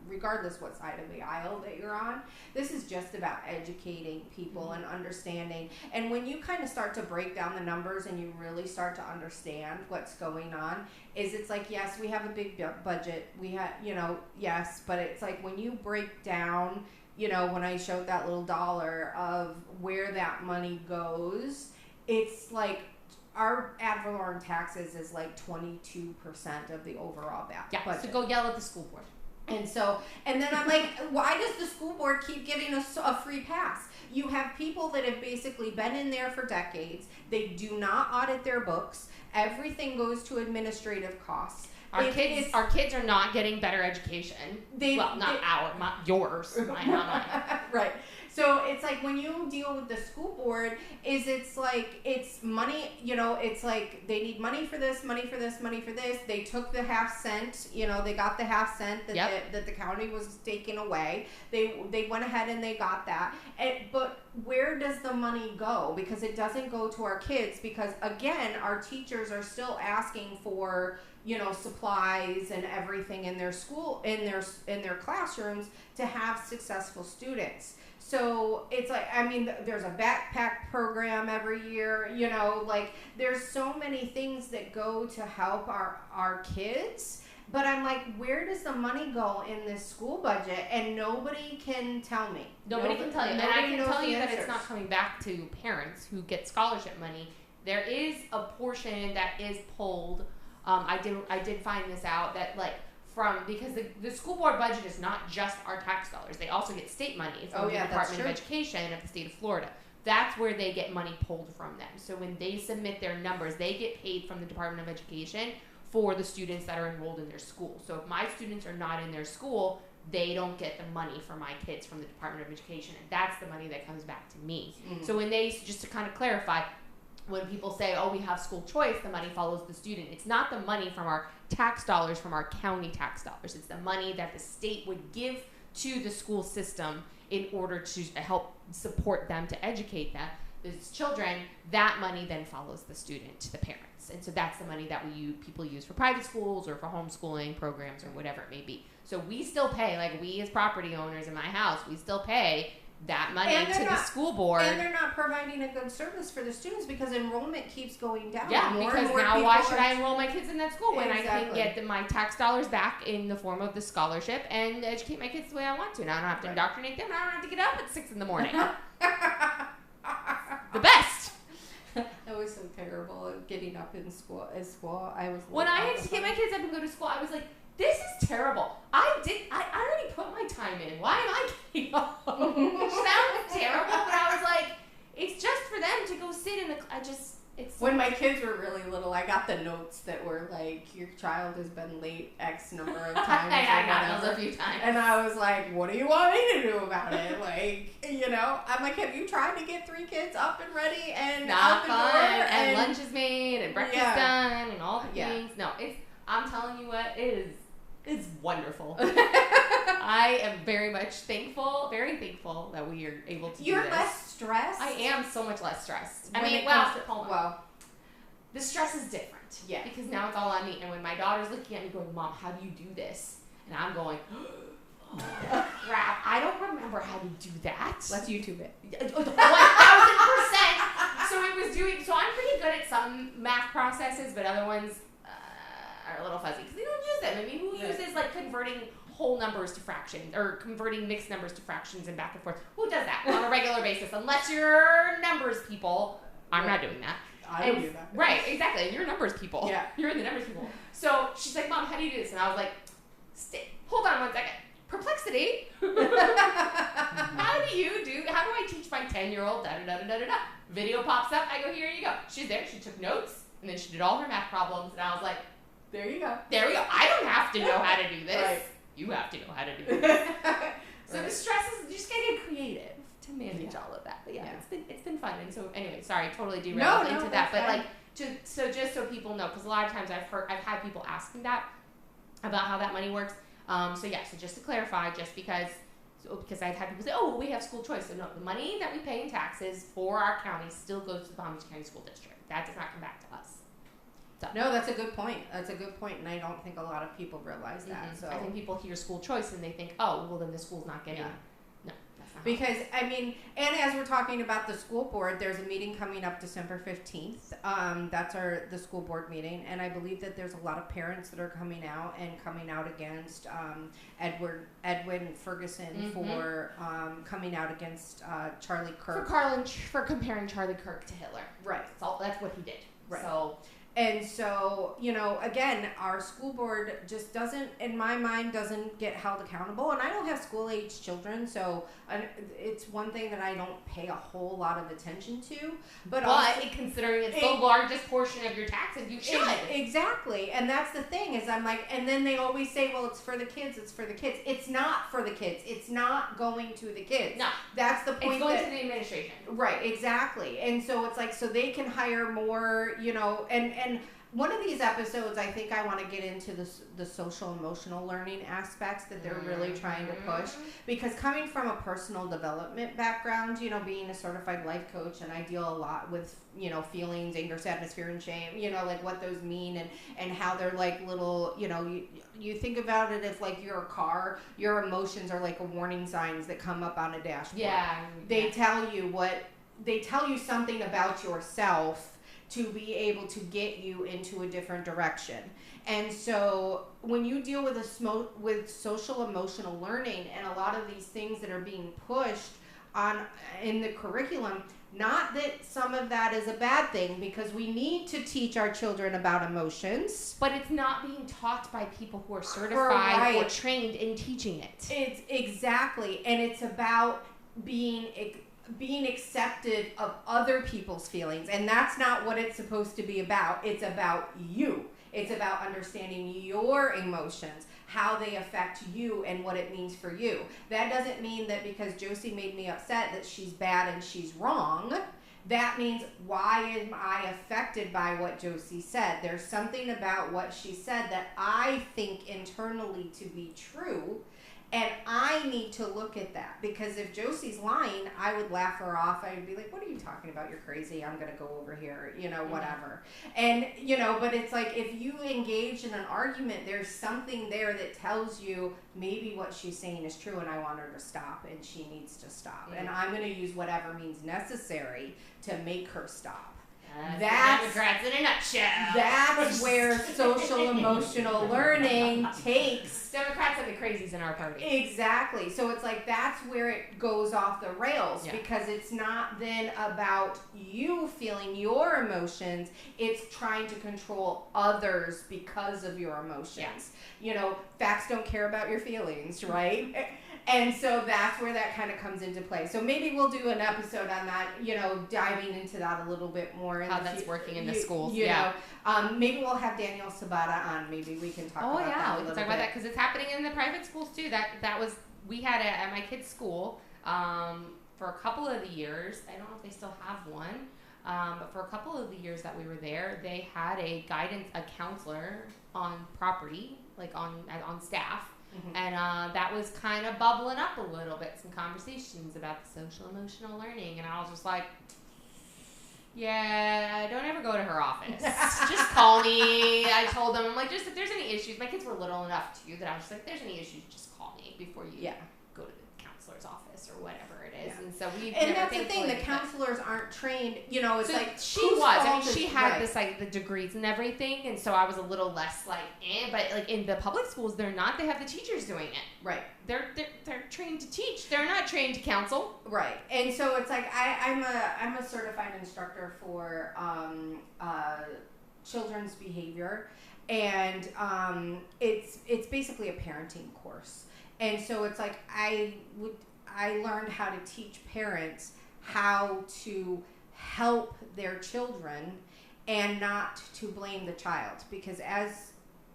regardless what side of the aisle that you're on. This is just about educating people and understanding. And when you kind of start to break down the numbers and you really start to understand what's going on, it's like, yes, we have a big budget. We have, yes, but it's like when you break down, when I showed that little dollar of where that money goes, it's like our ad valorem taxes is like 22% of the overall budget. So go yell at the school board. And then I'm like, why does the school board keep giving us a free pass? You have people that have basically been in there for decades. They do not audit their books. Everything goes to administrative costs. Our kids are not getting better education. Not yours, mine, not mine. Right. So it's like when you deal with the school board, it's like it's money. It's like they need money for this, money for this, money for this. They took the half cent. They got the half cent that the county was taking away. They went ahead and they got that. But where does the money go? Because it doesn't go to our kids. Because again, our teachers are still asking for supplies and everything in their school, in their classrooms to have successful students. So it's like, there's a backpack program every year, there's so many things that go to help our kids. But I'm like, where does the money go in this school budget? And nobody can tell me. Nobody can tell you. And I can tell you that it's not coming back to parents who get scholarship money. There is a portion that is pulled. I did find this out that because the school board budget is not just our tax dollars. They also get state money from the Department of Education of the state of Florida. That's where they get money pulled from them. So when they submit their numbers, they get paid from the Department of Education for the students that are enrolled in their school. So if my students are not in their school, they don't get the money for my kids from the Department of Education. And that's the money that comes back to me. Mm-hmm. So when just to kind of clarify, when people say, oh, we have school choice, the money follows the student. It's not the money from our tax dollars, from our county tax dollars. It's the money that the state would give to the school system in order to help support them, to educate them. Those children, that money then follows the student, the parents. And so that's the money that people use for private schools or for homeschooling programs or whatever it may be. So we still pay, we as property owners in my house, we still pay that money And to the school board. And they're not providing a good service for the students because enrollment keeps going down. Yeah, more because and more now why should I enroll my kids in that school when I can Exactly. get my tax dollars back in the form of the scholarship and educate my kids the way I want to? Now I don't have to indoctrinate them, and I don't have to get up at 6 a.m. The best. That was so terrible getting up in school. I was When I had to get my kids up and go to school, I was like, this is terrible. I already put my time in. Why am I getting up? Which sounds terrible, but I was like, it's just for them to go sit in the. When my kids were really little, I got the notes that were like, your child has been late X number of times. I got those a few times. And I was like, what do you want me to do about it? Like, I'm like, have you tried to get 3 kids up and ready and out the door? And lunch is made and breakfast done and all the things. No, I'm telling you what, it's wonderful. I am very much very thankful that we are able to do this. You're less stressed? I am so much less stressed. The stress is different. Yeah. Because now it's all on me. And when my daughter's looking at me going, Mom, how do you do this? And I'm going, oh, crap, I don't remember how to do that. Let's YouTube it. 1000%. So I'm pretty good at some math processes, but other ones are a little fuzzy because they don't use them. I mean, who uses like converting whole numbers to fractions or converting mixed numbers to fractions and back and forth? Who does that on a regular basis? Unless you're numbers people. I'm not doing that. I don't do that. Right, exactly. You're numbers people. Yeah. You're in the numbers people. So she's like, Mom, how do you do this? And I was like, hold on 1 second. Perplexity. How do I teach my 10-year-old da-da-da-da-da-da? Video pops up. I go, here you go. She's there. She took notes. And then she did all her math problems. And I was like, there you go. There we go. I don't have to know how to do this. Right. You have to know how to do this. So the stress is just getting creative to manage all of that. But it's been fun. And so anyway, sorry, totally derailed into that. But fine. just so people know, because a lot of times I've had people asking that about how that money works. So just to clarify, because I've had people say, oh, we have school choice. So no, the money that we pay in taxes for our county still goes to the Palm Beach County School District. That does not come back to us. So. No, that's a good point. And I don't think a lot of people realize that. Mm-hmm. So I think people hear school choice and they think, oh, well then the school's not getting. Yeah. No, that's not. Because and as we're talking about the school board, there's a meeting coming up December 15th. That's the school board meeting, and I believe that there's a lot of parents that are coming out against Edwin Ferguson for coming out against Charlie Kirk For comparing Charlie Kirk to Hitler. Right. That's what he did. Right. So, again, our school board just doesn't get held accountable. And I don't have school-age children, so it's one thing that I don't pay a whole lot of attention to. But considering it's the largest portion of your taxes, you should. Exactly. And that's the thing is I'm like, and then they always say, well, it's for the kids. It's for the kids. It's not for the kids. It's not going to the kids. No. That's the point. It's going to the administration. Right, exactly. And so it's like, so they can hire more, and one of these episodes, I think I want to get into the social emotional learning aspects that they're really trying to push. Because coming from a personal development background, being a certified life coach, and I deal a lot with, feelings, anger, sadness, fear, and shame, like what those mean and how they're like little, you think about it as like you're a car, your emotions are like warning signs that come up on a dashboard. Yeah. They tell you something about yourself to be able to get you into a different direction. And so when you deal with social emotional learning and a lot of these things that are being pushed in the curriculum, not that some of that is a bad thing, because we need to teach our children about emotions. But it's not being taught by people who are certified or trained in teaching it. It's exactly, and it's about being accepted of other people's feelings, and that's not what it's supposed to be about. It's about you. It's about understanding your emotions, how they affect you, and what it means for you. That doesn't mean that because Josie made me upset that she's bad and she's wrong. That means, why am I affected by what Josie said? There's something about what she said that I think internally to be true. And I need to look at that, because if Josie's lying, I would laugh her off. I would be like, what are you talking about? You're crazy. I'm going to go over here, whatever. And, but it's like, if you engage in an argument, there's something there that tells you maybe what she's saying is true and I want her to stop and she needs to stop. And I'm going to use whatever means necessary to make her stop. That's Democrats in a nutshell. That's where social emotional learning takes. Democrats are the crazies in our party. Exactly. So it's like that's where it goes off the rails, because it's not then about you feeling your emotions. It's trying to control others because of your emotions. Facts don't care about your feelings, right? And so that's where that kind of comes into play. So maybe we'll do an episode on that, diving into that a little bit more. How that's working in the schools. Maybe we'll have Danielle Sabata on. Maybe we can talk about that a little bit. We can talk about that, because it's happening in the private schools too. We had it at my kid's school for a couple of the years. I don't know if they still have one. But for a couple of the years that we were there, they had a counselor on property, like on staff. Mm-hmm. And that was kind of bubbling up a little bit, some conversations about the social emotional learning. And I was just like, yeah, don't ever go to her office. Just call me. I told them, I'm like, just if there's any issues, my kids were little enough too that I was just like, if there's any issues, just call me before you go to the counselor's office or whatever it is. And so that's the thing, the counselors aren't trained, it's like she had this like the degrees and everything, and so I was a little less like but like in the public schools they're not. They have the teachers doing it. Right. They're trained to teach. They're not trained to counsel. Right. And so it's like I'm a certified instructor for children's behavior, and it's basically a parenting course. And so it's like I learned how to teach parents how to help their children and not to blame the child, because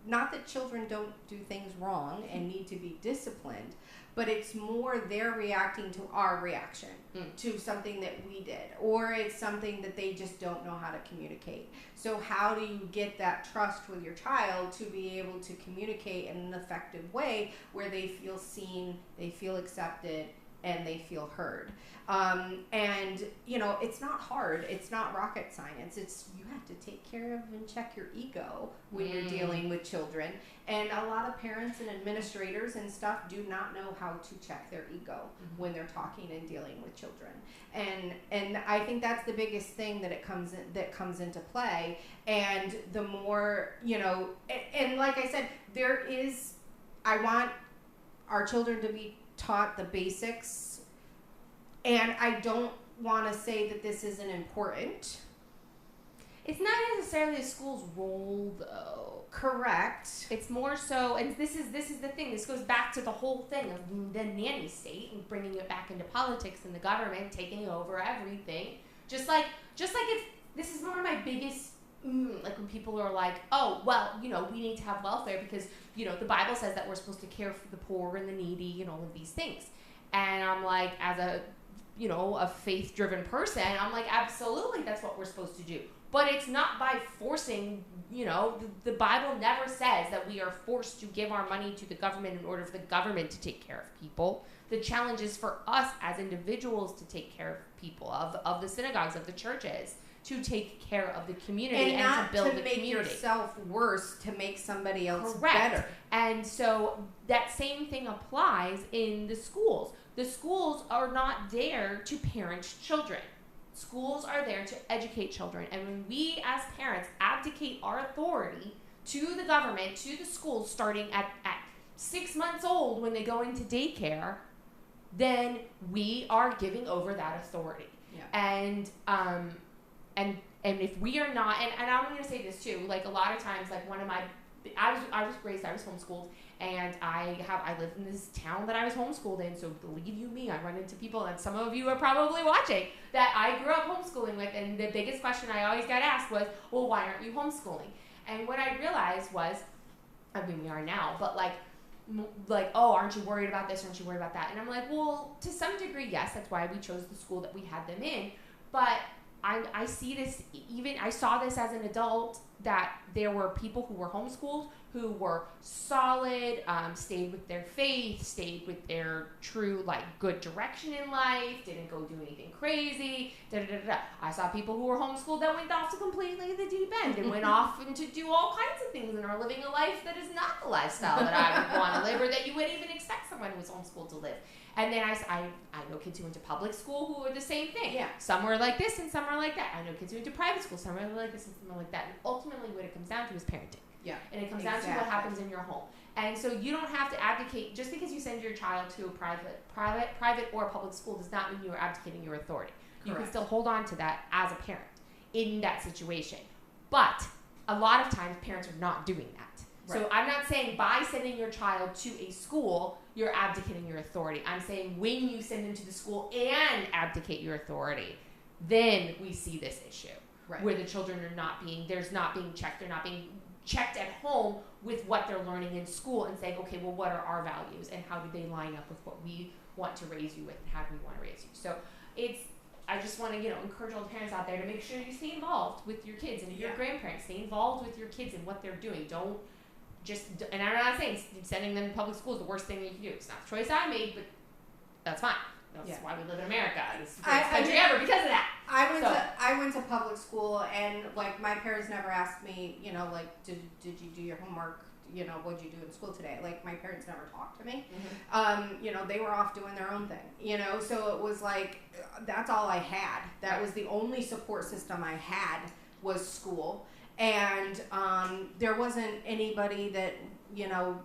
not that children don't do things wrong and need to be disciplined, but it's more they're reacting to our reaction to something that we did, or it's something that they just don't know how to communicate. So how do you get that trust with your child to be able to communicate in an effective way where they feel seen, they feel accepted, and they feel heard? And it's not hard. It's not rocket science. You have to take care of and check your ego when you're dealing with children. And a lot of parents and administrators and stuff do not know how to check their ego when they're talking and dealing with children. And I think that's the biggest thing that comes into play. And the more, and like I said, I want our children to be taught the basics. And I don't want to say that this isn't important. It's not necessarily a school's role, though. Correct. It's more so, and this is the thing. This goes back to the whole thing of the nanny state and bringing it back into politics and the government taking over everything. Just like this is one of my biggest. Like when people are like, oh, well, we need to have welfare because, the Bible says that we're supposed to care for the poor and the needy and all of these things. And I'm like, as a faith-driven person, I'm like, absolutely, that's what we're supposed to do. But it's not by forcing, the Bible never says that we are forced to give our money to the government in order for the government to take care of people. The challenge is for us as individuals to take care of people, of the synagogues, of the churches, to take care of the community and to build the community. And not to make yourself worse to make somebody else Correct. Better. And so that same thing applies in the schools. The schools are not there to parent children. Schools are there to educate children. And when we as parents abdicate our authority to the government, to the schools, starting at 6 months old when they go into daycare, then we are giving over that authority. Yeah. And if we are not, and I'm going to say this too, like a lot of times, like I was homeschooled, and I live in this town that I was homeschooled in, so believe you me, I run into people, and some of you are probably watching, that I grew up homeschooling with, and the biggest question I always got asked was, well, why aren't you homeschooling? And what I realized was, we are now, but oh, aren't you worried about this, aren't you worried about that? And I'm like, well, to some degree, yes, that's why we chose the school that we had them in, but I see this, I saw this as an adult, that there were people who were homeschooled who were solid, stayed with their faith, stayed with their true, like, good direction in life, didn't go do anything crazy, I saw people who were homeschooled that went off to completely the deep end and went off and to do all kinds of things and are living a life that is not the lifestyle that I would want to live or that you wouldn't even expect someone who was homeschooled to live. And then I know kids who went to public school who are the same thing. Yeah. Some were like this and some are like that. I know kids who went to private school, some are like this and some are like that. And ultimately what it comes down to is parenting. Yeah. And it comes down to what happens in your home. And so you don't have to advocate, just because you send your child to a private or public school does not mean you are abdicating your authority. Correct. You can still hold on to that as a parent in that situation. But a lot of times parents are not doing that. Right. So I'm not saying by sending your child to a school, you're abdicating your authority. I'm saying when you send them to the school and abdicate your authority, then we see this issue. Right. Where the children are not being checked, they're not being checked at home with what they're learning in school and saying, okay, well, what are our values and how do they line up with what we want to raise you with and how do we want to raise you? So I just want to, encourage all the parents out there to make sure you stay involved with your kids, and if you're a grandparent, stay involved with your kids and what they're doing. Don't just, and I'm not saying sending them to public school is the worst thing that you can do. It's not the choice I made, but that's fine. That's why we live in America. It's the greatest country ever because of that. I went to public school, and like my parents never asked me, like did you do your homework? What'd you do in school today? Like my parents never talked to me. Mm-hmm. They were off doing their own thing. So it was like that's all I had. That was the only support system I had was school, and there wasn't anybody that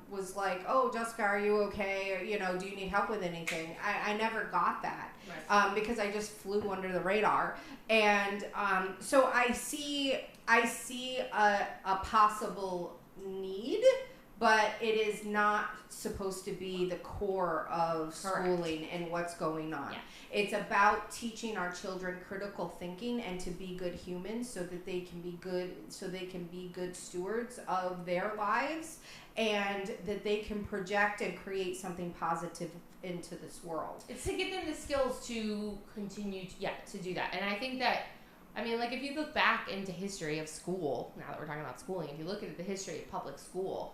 was like, oh, Jessica, are you okay? Or, do you need help with anything? I never got that. Right. Because I just flew under the radar. And so I see a possible need, but it is not supposed to be the core of schooling and what's going on. Yeah. It's about teaching our children critical thinking and to be good humans so that they can be good stewards of their lives, and that they can project and create something positive into this world. It's to give them the skills to continue to do that. And I think that, if you look back into history of school, now that we're talking about schooling, if you look at the history of public school,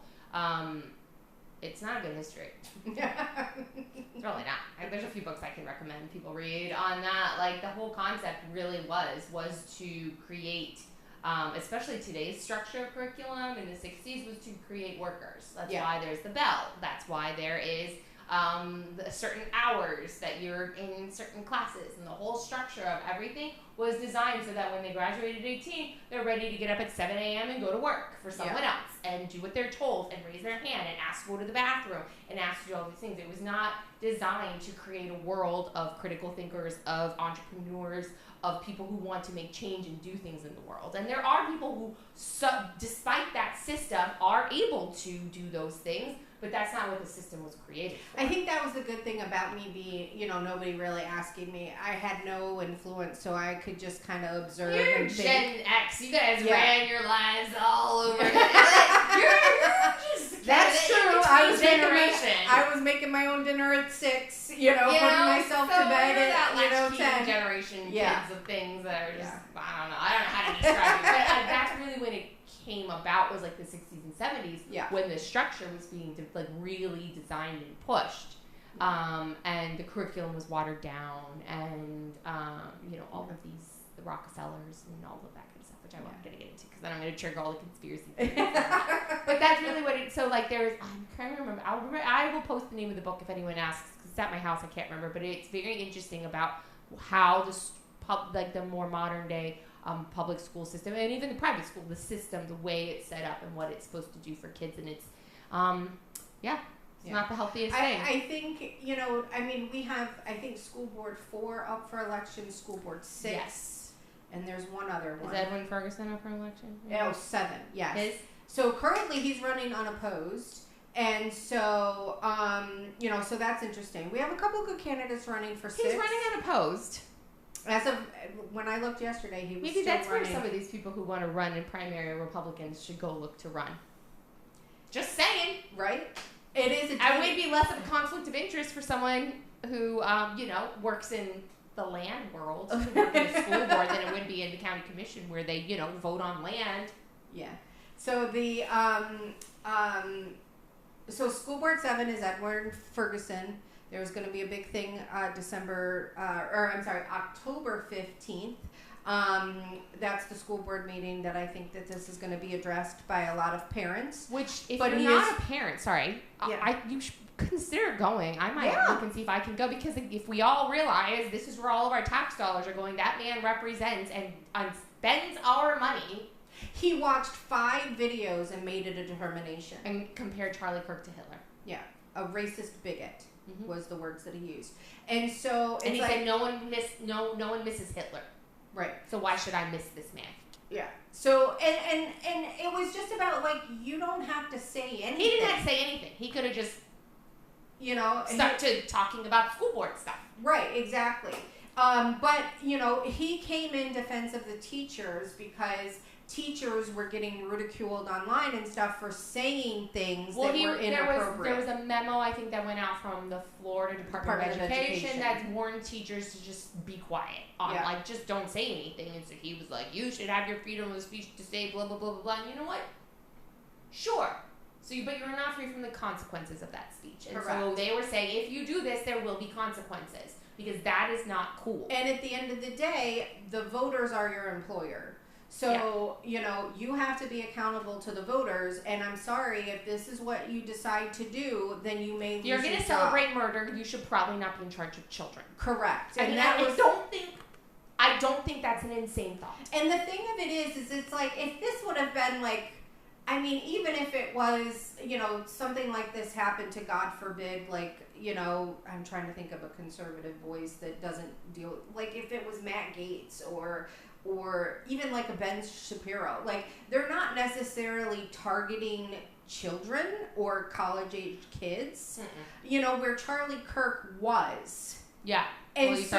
it's not a good history. It's really not. There's a few books I can recommend people read on that. Like, the whole concept really was to create, especially today's structure of curriculum in the 60s, was to create workers. That's why there's the bell. That's why there is certain hours that you're in certain classes, and the whole structure of everything was designed so that when they graduated at 18, they're ready to get up at 7 a.m. and go to work for someone else and do what they're told and raise their hand and ask to go to the bathroom and ask to do all these things. It was not designed to create a world of critical thinkers, of entrepreneurs, of people who want to make change and do things in the world. And there are people who, despite that system, are able to do those things, but that's not what the system was created for. I think that was the good thing about me being, nobody really asking me. I had no influence, so I could just kind of observe and think. Gen X. You guys ran your lives all over. You're just that's true. I was making my own dinner at 6, putting myself to bed at 10. Generation kids of things that are just, I don't know how to describe it. But that's really when it came about, was like the 60s and 70s, when the structure was being really designed and pushed, and the curriculum was watered down, and all of these, the Rockefellers and all of that kind of stuff, which I'm not going to get into because then I'm going to trigger all the conspiracy theories. But that's really what it. So there's, I'm trying to remember. I will post the name of the book if anyone asks, because it's at my house. I can't remember, but it's very interesting about how the more modern day public school system, and even the private school, the system, the way it's set up and what it's supposed to do for kids, and it's not the healthiest thing. I think, we have, I think, School Board 4 up for election, School Board 6, and there's one other one. Is Edwin Ferguson up for election? Oh, 7, yes. Is? So currently he's running unopposed, and so, so that's interesting. We have a couple of good candidates running for 6. He's running unopposed. As of when I looked yesterday, he was maybe still that's running. where some of these people who want to run in primary Republicans should go look to run. Just saying, right? It is. I would be less of a conflict of interest for someone who, works in the land world, who works in the school board, than it would be in the county commission where they, vote on land. Yeah. So the so School Board 7 is Edward Ferguson. There's going to be a big thing October 15th. That's the school board meeting that I think that this is going to be addressed by a lot of parents. Which, if you're not a parent, you should consider going. I might look and see if I can go, because if we all realize this is where all of our tax dollars are going, that man represents and spends our money. He watched 5 videos and made it a determination. And compared Charlie Kirk to Hitler. Yeah, a racist bigot was the words that he used. And so, and he said no one misses Hitler. Right. So why should I miss this man? Yeah. So and it was just about, like, you don't have to say anything. He didn't have to say anything. He could have just, stuck to talking about school board stuff. Right. Exactly. But he came in defense of the teachers because teachers were getting ridiculed online and stuff for saying things that were inappropriate. There was a memo, I think, that went out from the Florida Department of Education that warned teachers to just be quiet. Like, just don't say anything. And so he was like, you should have your freedom of speech to say blah, blah, blah, blah, blah. And you know what? Sure. But you're not free from the consequences of that speech. And so they were saying, if you do this, there will be consequences, because that is not cool. And at the end of the day, the voters are your employer. So, you have to be accountable to the voters, and I'm sorry, if this is what you decide to do, then you may lose your job. You're going to celebrate murder, you should probably not be in charge of children. Correct. I don't think that's an insane thought. And the thing of it is it's like, if this would have been like, even if it was, something like this happened to, God forbid, like, I'm trying to think of a conservative voice that doesn't deal, like, if it was Matt Gaetz or even like a Ben Shapiro, like, they're not necessarily targeting children or college-age kids, where Charlie Kirk was. Yeah. And these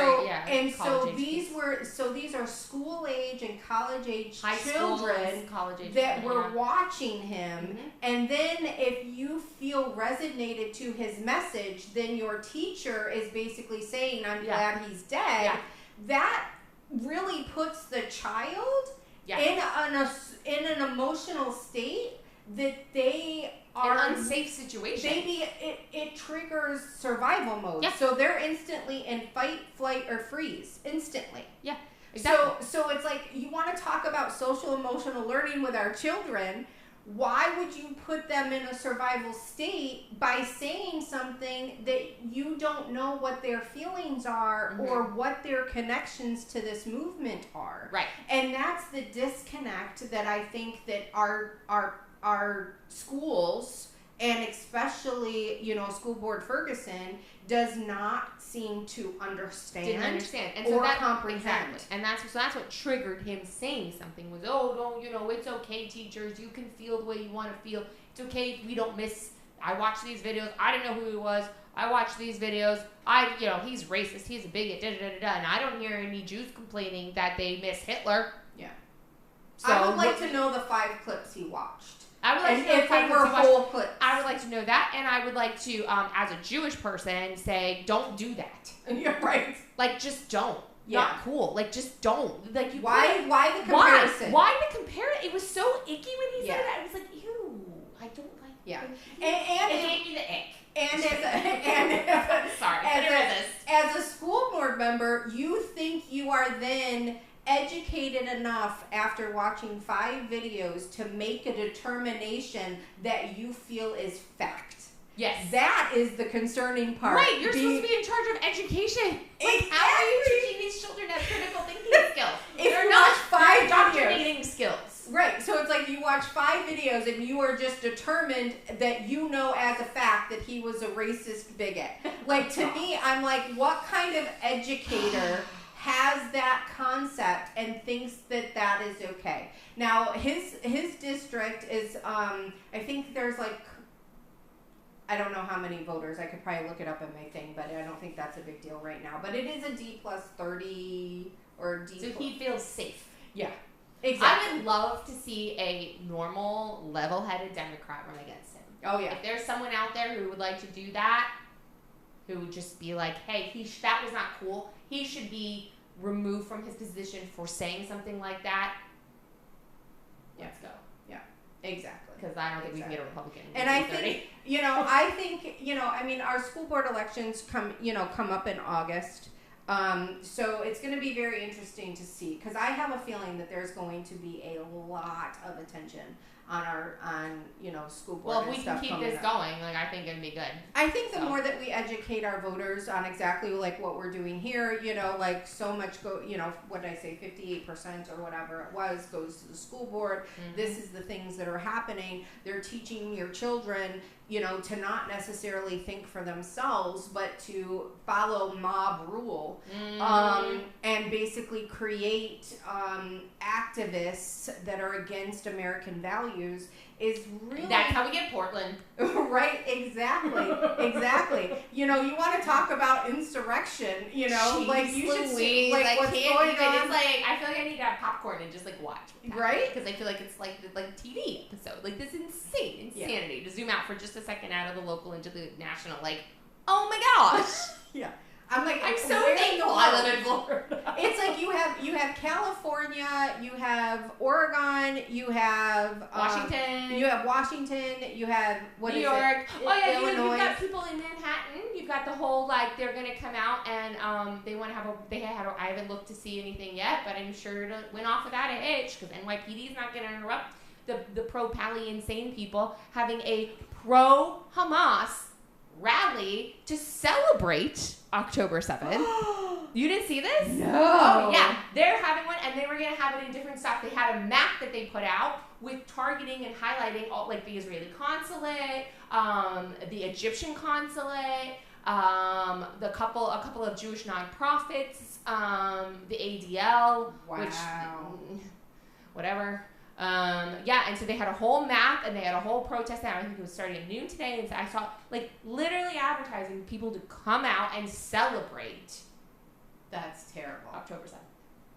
are school age and college age children that were watching him. And then if you feel resonated to his message, then your teacher is basically saying, I'm glad he's dead. Yeah. That really puts the child in an emotional state that they are an unsafe situation. It triggers survival mode. Yeah. So they're instantly in fight, flight, or freeze. Instantly. Yeah. Exactly. So it's like, you want to talk about social emotional learning with our children. Why would you put them in a survival state by saying something that you don't know what their feelings are or what their connections to this movement are? Right. And that's the disconnect that I think that our schools, and especially, School Board Ferguson, does not seem to understand. Didn't understand. And or comprehend. Exactly. And that's what triggered him saying something was, it's okay, teachers, you can feel the way you want to feel. It's okay if we don't miss. I watched these videos. I didn't know who he was. I watched these videos. He's racist. He's a bigot. And I don't hear any Jews complaining that they miss Hitler. Yeah. So I would like to know the 5 clips he watched. I would like to know if they were whole clips. I would like to know that, and I would like to, as a Jewish person, say, don't do that. You're right. Like, just don't. Yeah. Not cool. Like, just don't. Like, why the comparison? Why the comparison? It was so icky when he said that. It was like, ew, I don't like. Yeah. And it gave me the ick. As a school board member, you think you are then educated enough after watching 5 videos to make a determination that you feel is fact. Yes. That is the concerning part. Right, you're supposed to be in charge of education. Exactly. How are you teaching these children that critical thinking skills? They're not 5 indoctrinating skills. Right, so it's like you watch 5 videos and you are just determined that you know as a fact that he was a racist bigot. Like, to me, I'm like, what kind of educator has that concept and thinks that is okay? Now, his district is, I think there's like, I don't know how many voters. I could probably look it up in my thing, but I don't think that's a big deal right now. But it is a D plus 30 or D. So he feels safe. Yeah, exactly. I would love to see a normal, level-headed Democrat run against him. Oh yeah. If there's someone out there who would like to do that, who would just be like, hey, that was not cool. He should be removed from his position for saying something like that. Let's go. Yeah. Exactly. Because I don't think we can get a Republican. And I think, I mean, our school board elections come up in August. So it's going to be very interesting to see, because I have a feeling that there's going to be a lot of attention on school board. Well, if and we stuff can keep coming this up. going, like, I think it'd be good. I think the more that we educate our voters on exactly like what we're doing here, like so much what did I say, 58% or whatever it was goes to the school board. Mm-hmm. This is the things that are happening. They're teaching your children, to not necessarily think for themselves, but to follow mob rule, and basically create activists that are against American values. Is really, that's how we get Portland. Right, exactly. You want to talk about insurrection, Jeez like you should see I what's can't going even, on. It's like, I feel like I need to have popcorn and just watch. Right? Because I feel like it's like TV episode. Like this insanity to zoom out for just a second out of the local into the national. Oh my gosh. Yeah. I'm so thankful I live in Florida. It's like you have California, you have Oregon, you have Washington, you have New York. Illinois. You've got people in Manhattan. You've got the whole they're gonna come out and they want to have I haven't looked to see anything yet, but I'm sure it went off without a hitch because NYPD is not gonna interrupt the pro-Pally insane people having a pro-Hamas rally to celebrate October 7th. You didn't see this? No. Oh, yeah. They're having one, and they were going to have it in different stuff. They had a map that they put out with targeting and highlighting all, the Israeli consulate, the Egyptian consulate, a couple of Jewish nonprofits, the ADL, which whatever. And so they had a whole map and they had a whole protest now. I think it was starting at noon today, and so I saw literally advertising people to come out and celebrate. That's terrible. October 7th.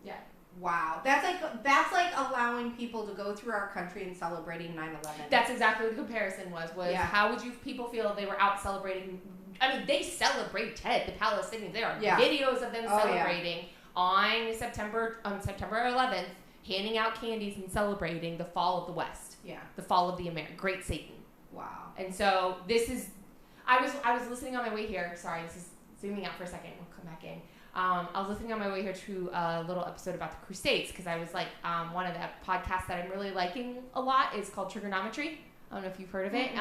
Yeah. Wow. That's like allowing people to go through our country and celebrating 9/11. That's exactly what the comparison was how would people feel if they were out celebrating? I mean, they celebrate Ted, the Palestinians. There are videos of them celebrating on September 11th. Handing out candies and celebrating the fall of the West. Yeah. The fall of the Great Satan. Wow. And so this is, I was listening on my way here. Sorry, this is zooming out for a second. We'll come back in. I was listening on my way here to a little episode about the Crusades because I was one of the podcasts that I'm really liking a lot is called Trigonometry. I don't know if you've heard of it.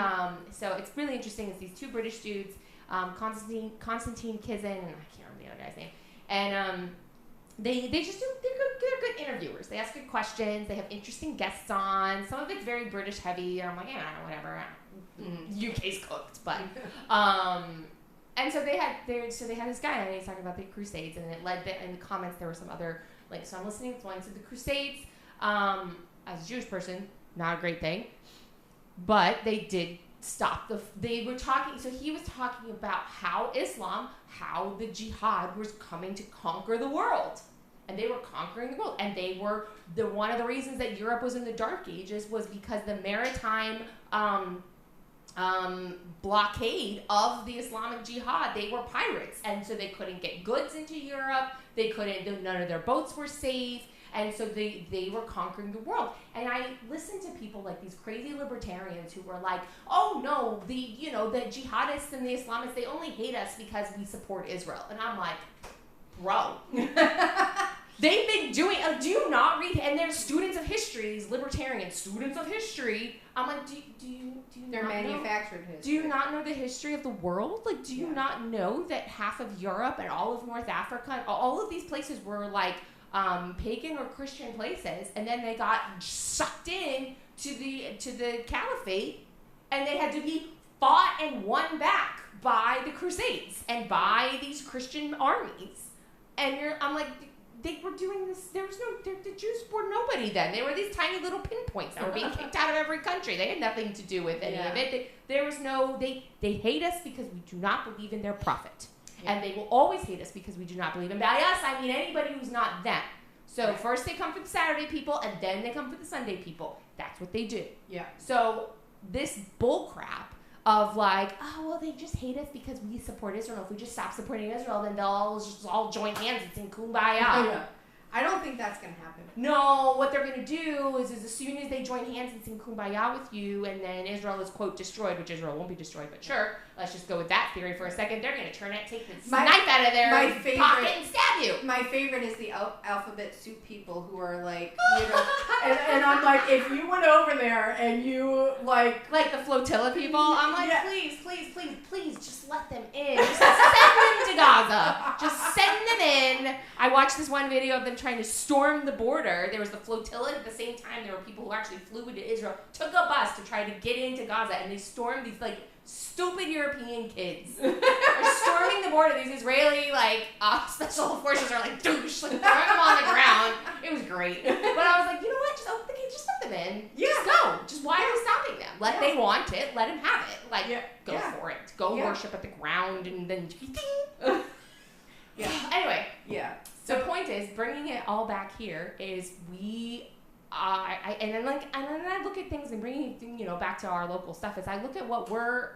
So it's really interesting. It's these two British dudes, Constantine Kizin, and I can't remember the other guy's name. And they're good interviewers. They ask good questions. They have interesting guests on. Some of it's very British heavy. I'm like, whatever. UK's cooked, but and so they had this guy and he's talking about the Crusades, and it led in the comments there were some other so I'm listening to one. So the Crusades, as a Jewish person, not a great thing, but they did stop they were talking. So he was talking about how the jihad was coming to conquer the world. And they were conquering the world. And they were one of the reasons that Europe was in the Dark Ages was because the maritime blockade of the Islamic Jihad. They were pirates. And so they couldn't get goods into Europe. None of their boats were safe. And so they were conquering the world. And I listened to people like these crazy libertarians who were like, oh no, the jihadists and the Islamists, they only hate us because we support Israel. And I'm like, bro. They've been doing, do you not read, and they're students of history, these libertarian students of history. I'm like, do you they're not manufactured know? History. Do you not know the history of the world? Do you not know that half of Europe and all of North Africa, all of these places were pagan or Christian places, and then they got sucked in to the caliphate, and they had to be fought and won back by the Crusades and by these Christian armies. And I'm like, they were doing this. The Jews were nobody then. They were these tiny little pinpoints that were being kicked out of every country. They had nothing to do with any of it. They hate us because we do not believe in their prophet. Yeah. And they will always hate us because we do not believe in. By us, I mean anybody who's not them. So first they come for the Saturday people, and then they come for the Sunday people. That's what they do. Yeah. So this bull crap of they just hate us because we support Israel. If we just stop supporting Israel, then they'll all join hands and sing Kumbaya. Yeah. I don't think that's going to happen. No, what they're going to do is as soon as they join hands and sing Kumbaya with you, and then Israel is, quote, destroyed, which Israel won't be destroyed, but sure, let's just go with that theory for a second. They're going to turn it, take this knife out of their pocket and stab you. My favorite is the alphabet soup people who are like, you know, and I'm like, if you went over there and you like the flotilla people, I'm like, please, just let them in. Just send them to Gaza. Just send them in. I watched this one video of them trying to storm the border. There was the flotilla. At the same time, there were people who actually flew into Israel, took a bus to try to get into Gaza, and they stormed these, like, stupid European kids. They're storming the border. These Israeli, special forces are, like, douche, like, throwing them on the ground. It was great. But I was like, you know what? Just open the gate. Just let them in. Yeah. Just go. Just why are we stopping them? They want it. Let them have it. Go for it. Go worship at the ground and then ding. Yeah. Anyway. Yeah. So the point is, bringing it all back here is and then I look at things and bringing it, back to our local stuff. Is I look at what we're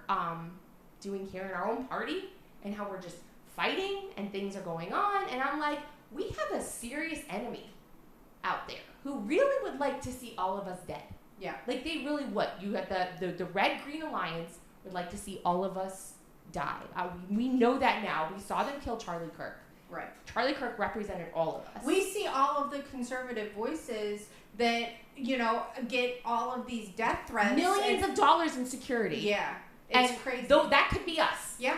doing here in our own party and how we're just fighting and things are going on, and I'm like, we have a serious enemy out there who really would like to see all of us dead. Yeah. Like they really would. You have the Red Green Alliance would like to see all of us die. We know that now. We saw them kill Charlie Kirk. Right. Charlie Kirk represented all of us. We see all of the conservative voices that, get all of these death threats. Millions of dollars in security. Yeah. It's crazy. That could be us. Yeah.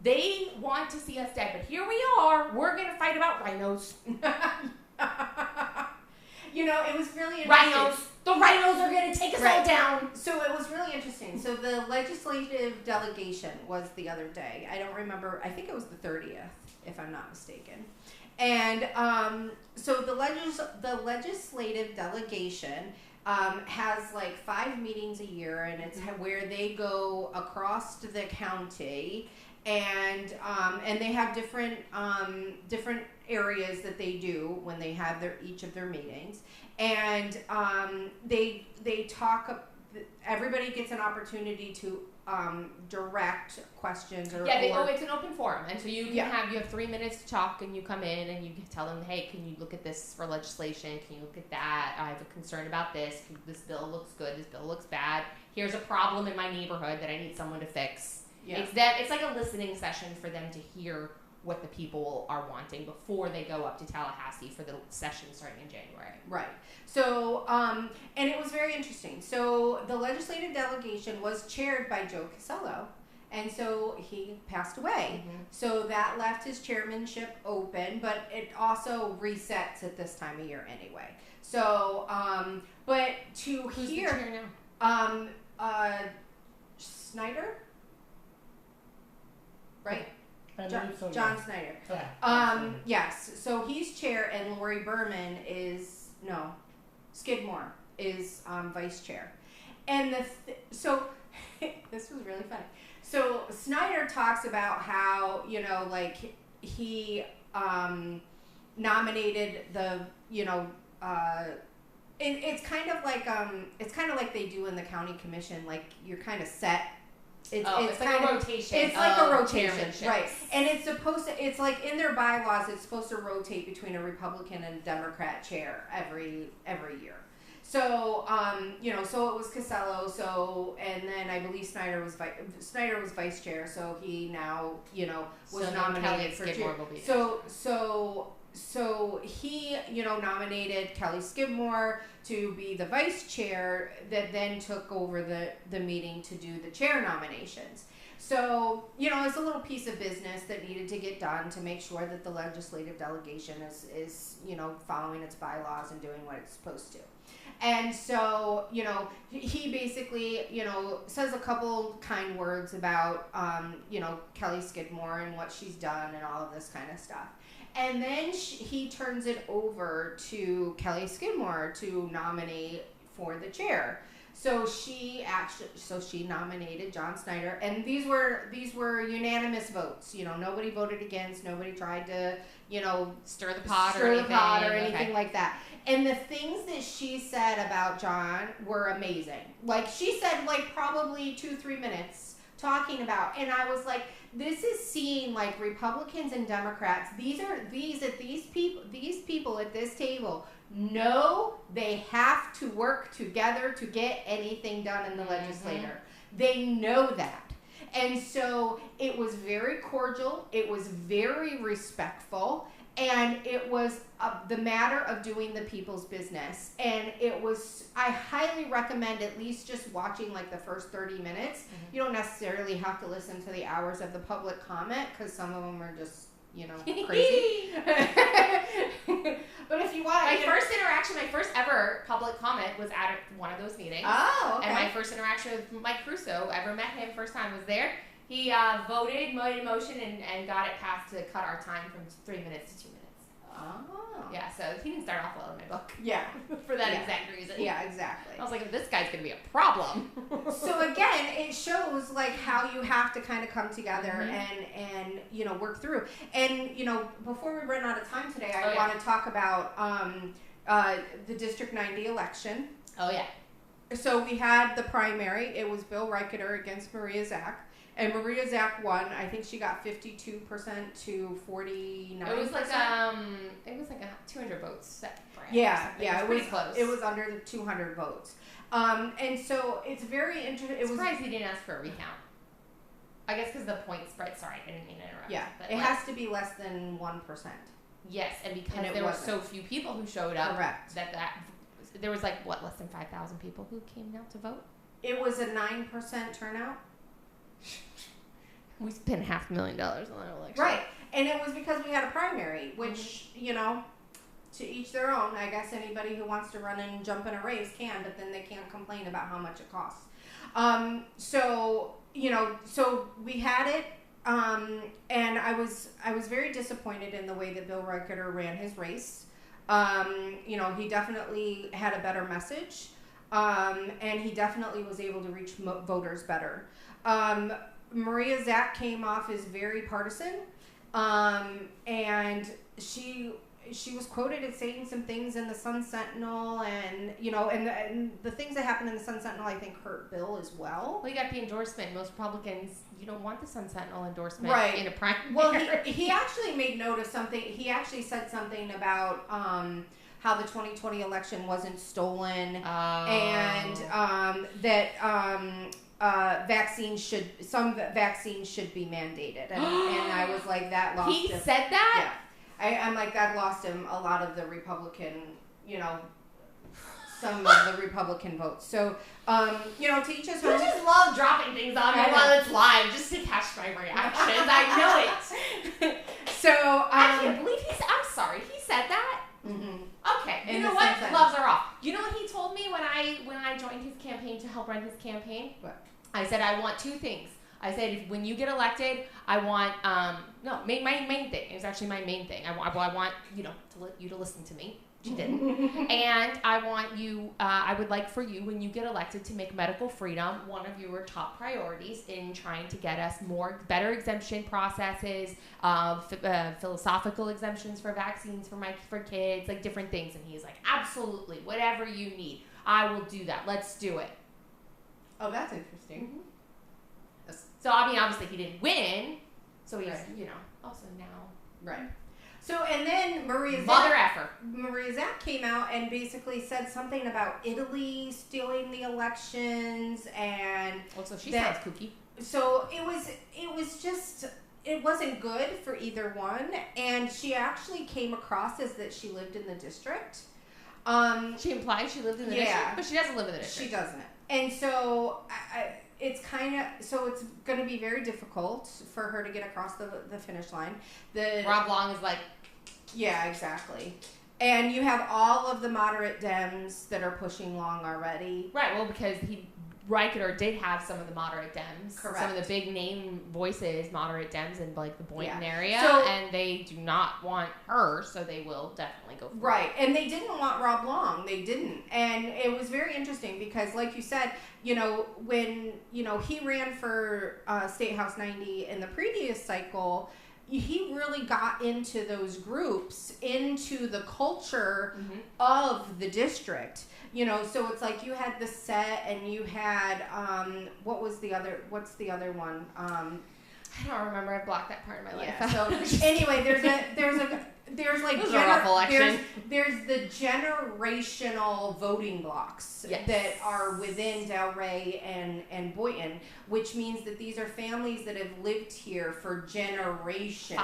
They want to see us dead, but here we are. We're going to fight about rhinos. It was really interesting. Rhinos. The rhinos are going to take us all down. So it was really interesting. So the legislative delegation was the other day. I don't remember. I think it was the 30th, if I'm not mistaken. And so the legislative delegation has 5 meetings a year, and it's where they go across the county, and they have different areas that they do when they have each of their meetings, and they talk. Everybody gets an opportunity to direct questions it's an open forum, and so you have 3 minutes to talk, and you come in and you tell them, hey, can you look at this for legislation? Can you look at that? I have a concern about this. This bill looks good. This bill looks bad. Here's a problem in my neighborhood that I need someone to fix. Yeah. It's like a listening session for them to hear what the people are wanting before they go up to Tallahassee for the session starting in January. Right. So, and it was very interesting. So the legislative delegation was chaired by Joe Casello, and so he passed away. Mm-hmm. So that left his chairmanship open, but it also resets at this time of year anyway. So, but to Who's hear... the chair now? Snyder? Right? John Snyder. Yeah. Yes. So he's chair, and Lori Berman Skidmore is vice chair. And so this was really funny. So Snyder talks about how he nominated the it's kind of like they do in the county commission. You're kind of set. It's like a rotation. It's like a rotation, right? And it's supposed to. It's like in their bylaws. It's supposed to rotate between a Republican and a Democrat chair every year. So so it was Casello. So and then I believe Snyder was vice chair. So he now was nominated for chair. So he nominated Kelly Skidmore to be the vice chair, that then took over the meeting to do the chair nominations. So, it's a little piece of business that needed to get done to make sure that the legislative delegation is following its bylaws and doing what it's supposed to. And so, he basically, says a couple kind words about, Kelly Skidmore and what she's done and all of this kind of stuff. And then he turns it over to Kelly Skidmore to nominate for the chair. So she nominated John Snyder, and these were unanimous votes. Nobody voted against. Nobody tried to stir the pot or anything like that. And the things that she said about John were amazing. She said probably 2-3 minutes talking about. And I was like, this is seeing like Republicans and Democrats. These people at this table know they have to work together to get anything done in the legislature. They know that. And so it was very cordial. It was very respectful. And it was the matter of doing the people's business. And it was, I highly recommend at least just watching like the first 30 minutes. You don't necessarily have to listen to the hours of the public comment because some of them are just, you know, crazy. But if you want... My first interaction, my first ever public comment was at one of those meetings. Oh, okay. And my first interaction with Mike Russo, ever met him first time, was there. He voted, made a motion, and got it passed to cut our time from 3 minutes to 2 minutes. Oh. Yeah, so he didn't start off well in my book. Yeah. For that exact reason. Yeah, exactly. I was like, this guy's going to be a problem. So again, it shows like how you have to kind of come together and you know, work through. And, you know, before we run out of time today, I want to talk about the District 90 election. Oh, yeah. So we had the primary. It was Bill Reicheter against Maria Zack. And Maria Zack won. I think she got 52% to 49%. It was like 200 votes set. Yeah, it was pretty close. It was under the 200 votes. And so it's very interesting. I'm surprised he didn't ask for a recount. I guess because the point spread. Sorry, I didn't mean to interrupt. Yeah, but it has to be less than 1%. Yes, and because there were so few people who showed up. Correct. That there was like less than 5,000 people who came out to vote. It was a 9% turnout. We spent $500,000 on that election. Right. And it was because we had a primary, which, you know, to each their own. I guess anybody who wants to run and jump in a race can, but then they can't complain about how much it costs. So, you know, so we had it, and I was very disappointed in the way that Bill Reicheter ran his race. You know, he definitely had a better message, and he definitely was able to reach voters better. Maria Zack came off as very partisan, and she was quoted as saying some things in the Sun Sentinel, and you know, and the things that happened in the Sun Sentinel, I think, hurt Bill as well. Well, he got the endorsement. Most Republicans, you don't want the Sun Sentinel endorsement in a primary. Well, he actually made note of something. He actually said something about how the 2020 election wasn't stolen, and that some vaccines should be mandated, and I was like, that lost him. He said that? Yeah, I'm like, that lost him a lot of the Republican, you know, some of the Republican votes. So, you know, to each his own. You just love dropping things on me while it's live, just to catch my reactions. I know it. So, I can't believe I'm sorry, he said that? Okay, you know what? Gloves are off. You know what he told me when I joined his campaign to help run his campaign? What? I said, I want two things. I said, when you get elected, I want my main thing. It was actually my main thing. I want you to listen to me. She didn't. And I want you. I would like for you, when you get elected, to make medical freedom one of your top priorities in trying to get us better exemption processes, philosophical exemptions for vaccines for kids, like different things. And he's like, absolutely, whatever you need, I will do that. Let's do it. Oh, that's interesting. So, I mean, obviously he didn't win, so he's, you know, also now. Right. So, and then Maria Zack came out and basically said something about Italy stealing the elections, and... Well, so she sounds kooky. So, it wasn't good for either one, and she actually came across as that she lived in the district. She implied she lived in the district, but she doesn't live in the district. She doesn't. And so, it's going to be very difficult for her to get across the finish line. Rob Long is like... Yeah, exactly. And you have all of the moderate Dems that are pushing Long already. Right, well, because Reicheter did have some of the moderate Dems. Correct. Some of the big name voices, moderate Dems in like the Boynton area, so, and they do not want her, so they will definitely go for right. And they didn't want Rob Long. They didn't. And it was very interesting because, like you said, you know, when, you know, he ran for State House 90 in the previous cycle, he really got into those groups, into the culture of the district. You know, so it's like you had the set and you had, what's the other one? I don't remember. I blocked that part of my life. Yeah. So anyway, there's like there's the generational voting blocks that are within Delray and Boynton, which means that these are families that have lived here for generations.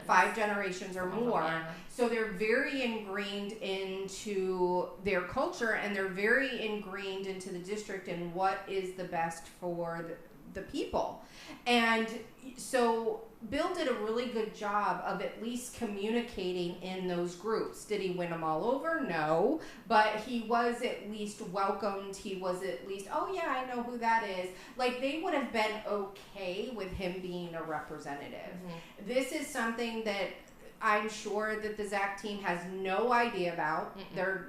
5 generations or more. Yeah. So they're very ingrained into their culture, and they're very ingrained into the district and what is the best for the people. And so Bill did a really good job of at least communicating in those groups. Did he win them all over? No. But he was at least welcomed. He was at least, oh yeah, I know who that is. Like, they would have been okay with him being a representative. This is something that I'm sure that the ZAC team has no idea about.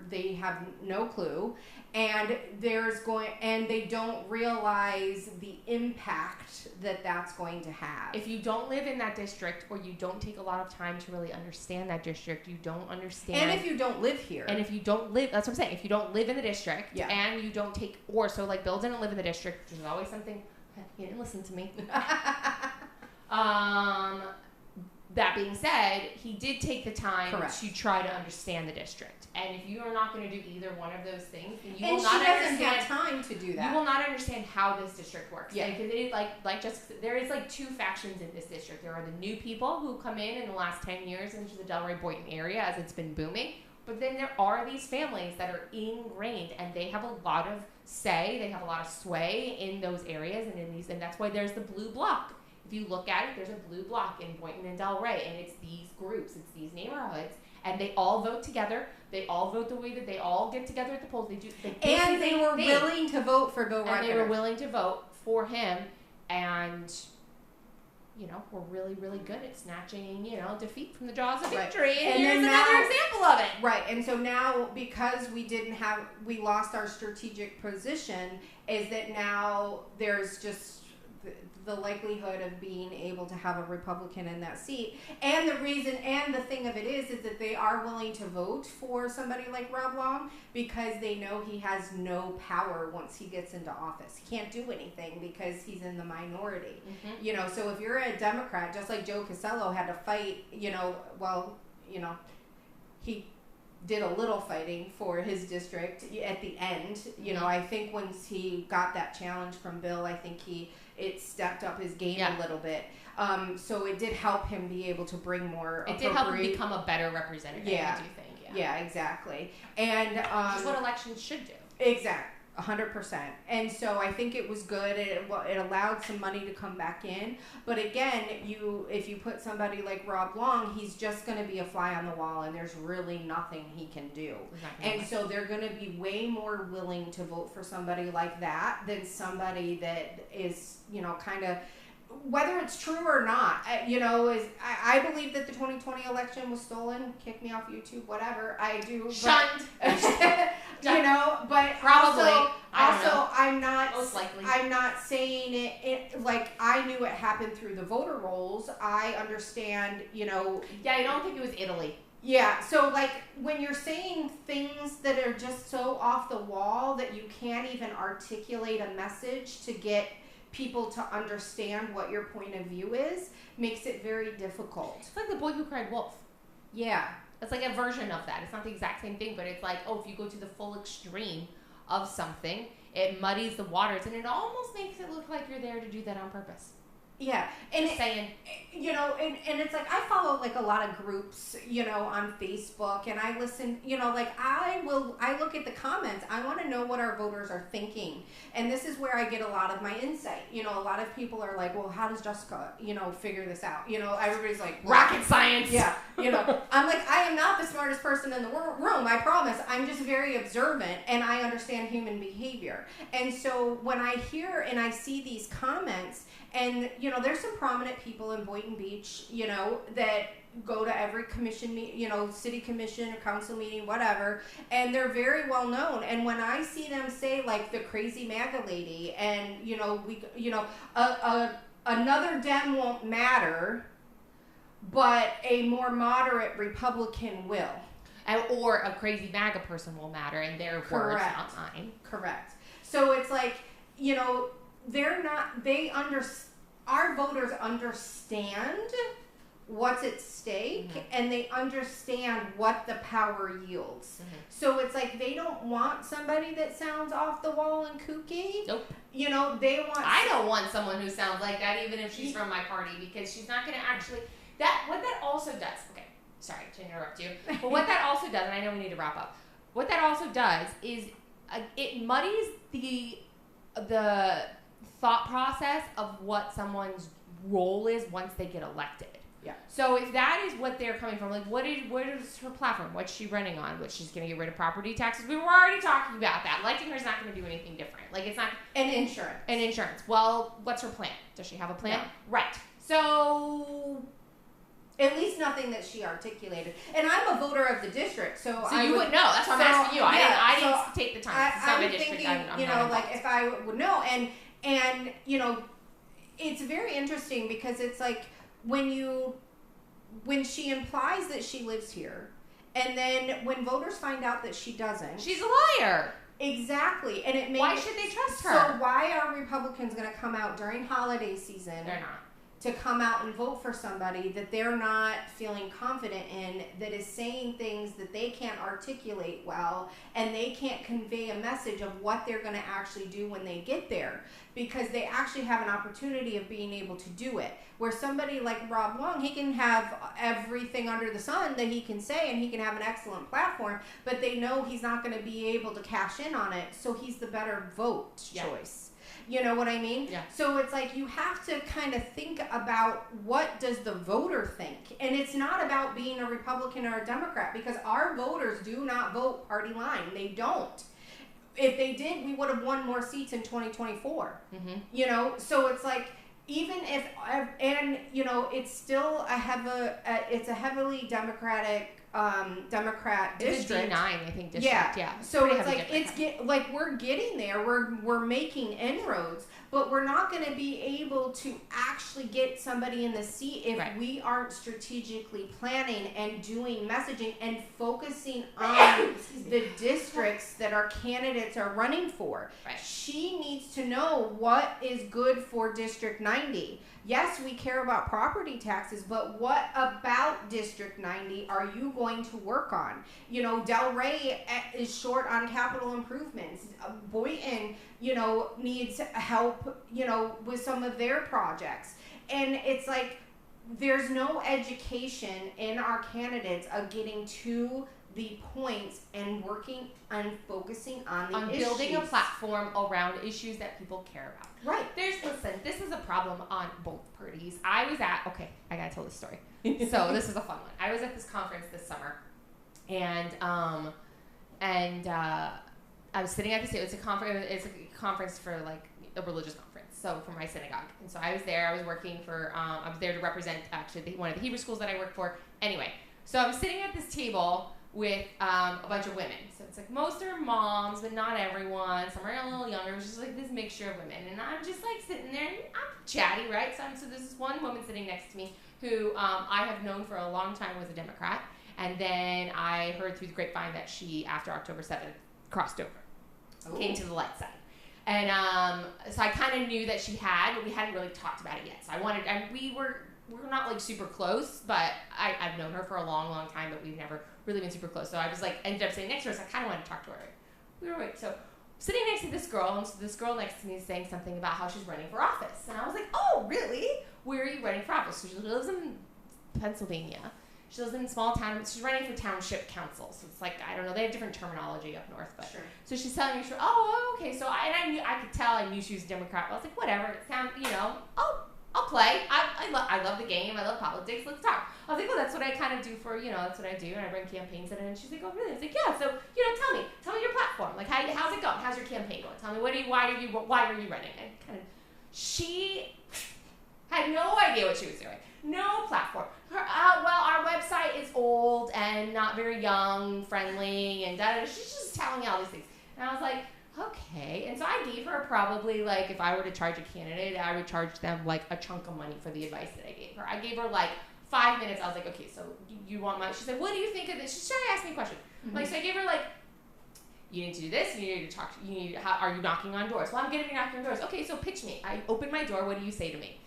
They have no clue. And they don't realize the impact that that's going to have. If you don't live in that district, or you don't take a lot of time to really understand that district, you don't understand. And if you don't live here. And if you don't live, that's what I'm saying. If you don't live in the district, and you don't take, so like Bill didn't live in the district, there's always something, he didn't listen to me. That being said, he did take the time to try to understand the district. And if you are not going to do either one of those things, then you will not understand. Have time to do that. You will not understand how this district works. Yeah. Like there is like 2 factions in this district. There are the new people who come in the last 10 years into the Delray Boynton area as it's been booming. But then there are these families that are ingrained, and they have a lot of say. They have a lot of sway in those areas and that's why there's the blue block. If you look at it, there's a blue block in Boynton and Delray, and it's these groups, it's these neighborhoods, and they all vote together. They all vote the way that they all get together at the polls. They were willing to vote for Bill Rucker. And they were willing to vote for him, and we're really, really good at snatching, defeat from the jaws of victory. And here's another example of it. Right. And so now, because we lost our strategic position, is that now there's just the likelihood of being able to have a Republican in that seat. And the reason, and the thing of it is that they are willing to vote for somebody like Rob Long because they know he has no power once he gets into office. He can't do anything because he's in the minority. So if you're a Democrat, just like Joe Casello had to fight, he did a little fighting for his district at the end. I think once he got that challenge from Bill, I think it stepped up his game a little bit. So it did help him be able to bring more. It did help him become a better representative. I do think. Yeah, exactly. And which is what elections should do. Exactly. 100%. And so I think it was good. It allowed some money to come back in. But again, if you put somebody like Rob Long, he's just going to be a fly on the wall, and there's really nothing he can do. And so they're going to be way more willing to vote for somebody like that than somebody that is, kind of, whether it's true or not, I believe that the 2020 election was stolen. Kick me off YouTube, whatever. I do. Shunned. But probably. I'm not. Most likely. I'm not saying it like I knew it happened through the voter rolls. I understand. Yeah, I don't think it was Italy. Yeah, so like when you're saying things that are just so off the wall that you can't even articulate a message to get people to understand what your point of view is, makes it very difficult. It's like The Boy Who Cried Wolf. Yeah. It's like a version of that. It's not the exact same thing, but it's like, if you go to the full extreme of something, it muddies the waters, and it almost makes it look like you're there to do that on purpose. Yeah, and just saying, and it's like I follow like a lot of groups, on Facebook, and I listen, I look at the comments. I want to know what our voters are thinking, and this is where I get a lot of my insight. A lot of people are like, well, how does Jessica, figure this out? Everybody's like, well, rocket science. Yeah, I'm like, I am not the smartest person in the room. I promise. I'm just very observant, and I understand human behavior. And so when I hear and I see these comments. And, there's some prominent people in Boynton Beach, that go to every commission, city commission or council meeting, whatever, and they're very well known. And when I see them say, like, the crazy MAGA lady and, another Dem won't matter, but a more moderate Republican will. Or a crazy MAGA person will matter, and their words, not mine. Correct. So it's like, you know, our voters understand what's at stake, and they understand what the power yields. So it's like they don't want somebody that sounds off the wall and kooky. Nope. You know, they want... I don't want someone who sounds like that, even if she's from my party, because she's not going to actually... What that also does... Okay, sorry to interrupt you. But what that also does, and I know we need to wrap up, what that also does is it muddies the thought process of what someone's role is once they get elected. Yeah. So if that is what they're coming from, like what is her platform? What's she running on? What, she's going to get rid of property taxes? We were already talking about that. Electing her is not going to do anything different. Like it's not... And insurance. And insurance. Well, what's her plan? Does she have a plan? No. Right. So... At least nothing that she articulated. And I'm a voter of the district, so you would know. That's why I'm asking you. I didn't take the time. It's not my district. Thinking, I'm you not know, involved. like if I would know, and you know, it's very interesting because it's like when she implies that she lives here, and then when voters find out that she doesn't, she's a liar. Exactly, and it makes... Why should they trust her? So why are Republicans going to come out during holiday season? They're not. To come out and vote for somebody that they're not feeling confident in, that is saying things that they can't articulate well, and they can't convey a message of what they're going to actually do when they get there, because they actually have an opportunity of being able to do it. Where somebody like Rob Long, he can have everything under the sun that he can say, and he can have an excellent platform, but they know he's not going to be able to cash in on it, so he's the better vote choice. You know what I mean? Yeah. So it's like you have to kind of think about what does the voter think. And it's not about being a Republican or a Democrat, because our voters do not vote party line. They don't. If they did, we would have won more seats in 2024. You know, so it's like even if, and you know, it's still it's a heavily Democrat district. D9, I think, district. Yeah. So it's like we're getting there. We're making inroads, but we're not going to be able to actually get somebody in the seat if we aren't strategically planning and doing messaging and focusing on the districts that our candidates are running for. Right. She needs to know what is good for District 90. Yes, we care about property taxes, but what about District 90 are you going to work on? You know, Delray is short on capital improvements. Boynton, you know, needs help, you know, with some of their projects. And it's like there's no education in our candidates of getting to the points and working on focusing on the issues. Building a platform around issues that people care about. Right. Listen, this is a problem on both parties. I gotta tell this story. So this is a fun one. I was at this conference this summer, and I was sitting at this table. It's a conference for like a religious conference, so for my synagogue. And so I was there. I was working for. I was there to represent actually one of the Hebrew schools that I work for. Anyway, so I'm sitting at this table with a bunch of women. So it's like most are moms, but not everyone. Some are a little younger. It was just like this mixture of women. And I'm just like sitting there, and I'm chatty, right? So there's this one woman sitting next to me who I have known for a long time was a Democrat. And then I heard through the grapevine that she, after October 7th, crossed over, came to the light side. And so I kind of knew that she had, but we hadn't really talked about it yet. So we're not like super close, but I've known her for a long, long time, but we've never really been super close. So I was like, ended up sitting next to her, so I kind of wanted to talk to her. We were waiting. So sitting next to this girl, and so this girl next to me is saying something about how she's running for office. And I was like, oh, really? Where are you running for office? So she lives in Pennsylvania. She lives in a small town. She's running for township council. So it's like, I don't know, they have different terminology up north. But sure. So she's telling me, okay. So I could tell, I knew she was a Democrat. I was like, whatever. It sounds, I'll play. I love the game. I love politics. Let's talk. I was like, well, that's what I kind of do for, that's what I do. And I run campaigns in it. And she's like, oh, really? I was like, yeah. So, tell me your platform. Like, how's it going? How's your campaign going? Tell me, why are you running? And she had no idea what she was doing. No platform. Our website is old and not very young, friendly, and da-da-da. She's just telling me all these things. And I was like, okay. And so I gave her probably, like, if I were to charge a candidate, I would charge them, like, a chunk of money for the advice that I gave her. I gave her, like, 5 minutes, I was like, okay, so you want my, she said, what do you think of this? She's trying to ask me a question. Like, so I gave her like, you need to do this, you need to talk, are you knocking on doors? Well, I'm going to be knocking on doors. Okay, so pitch me. I open my door, what do you say to me?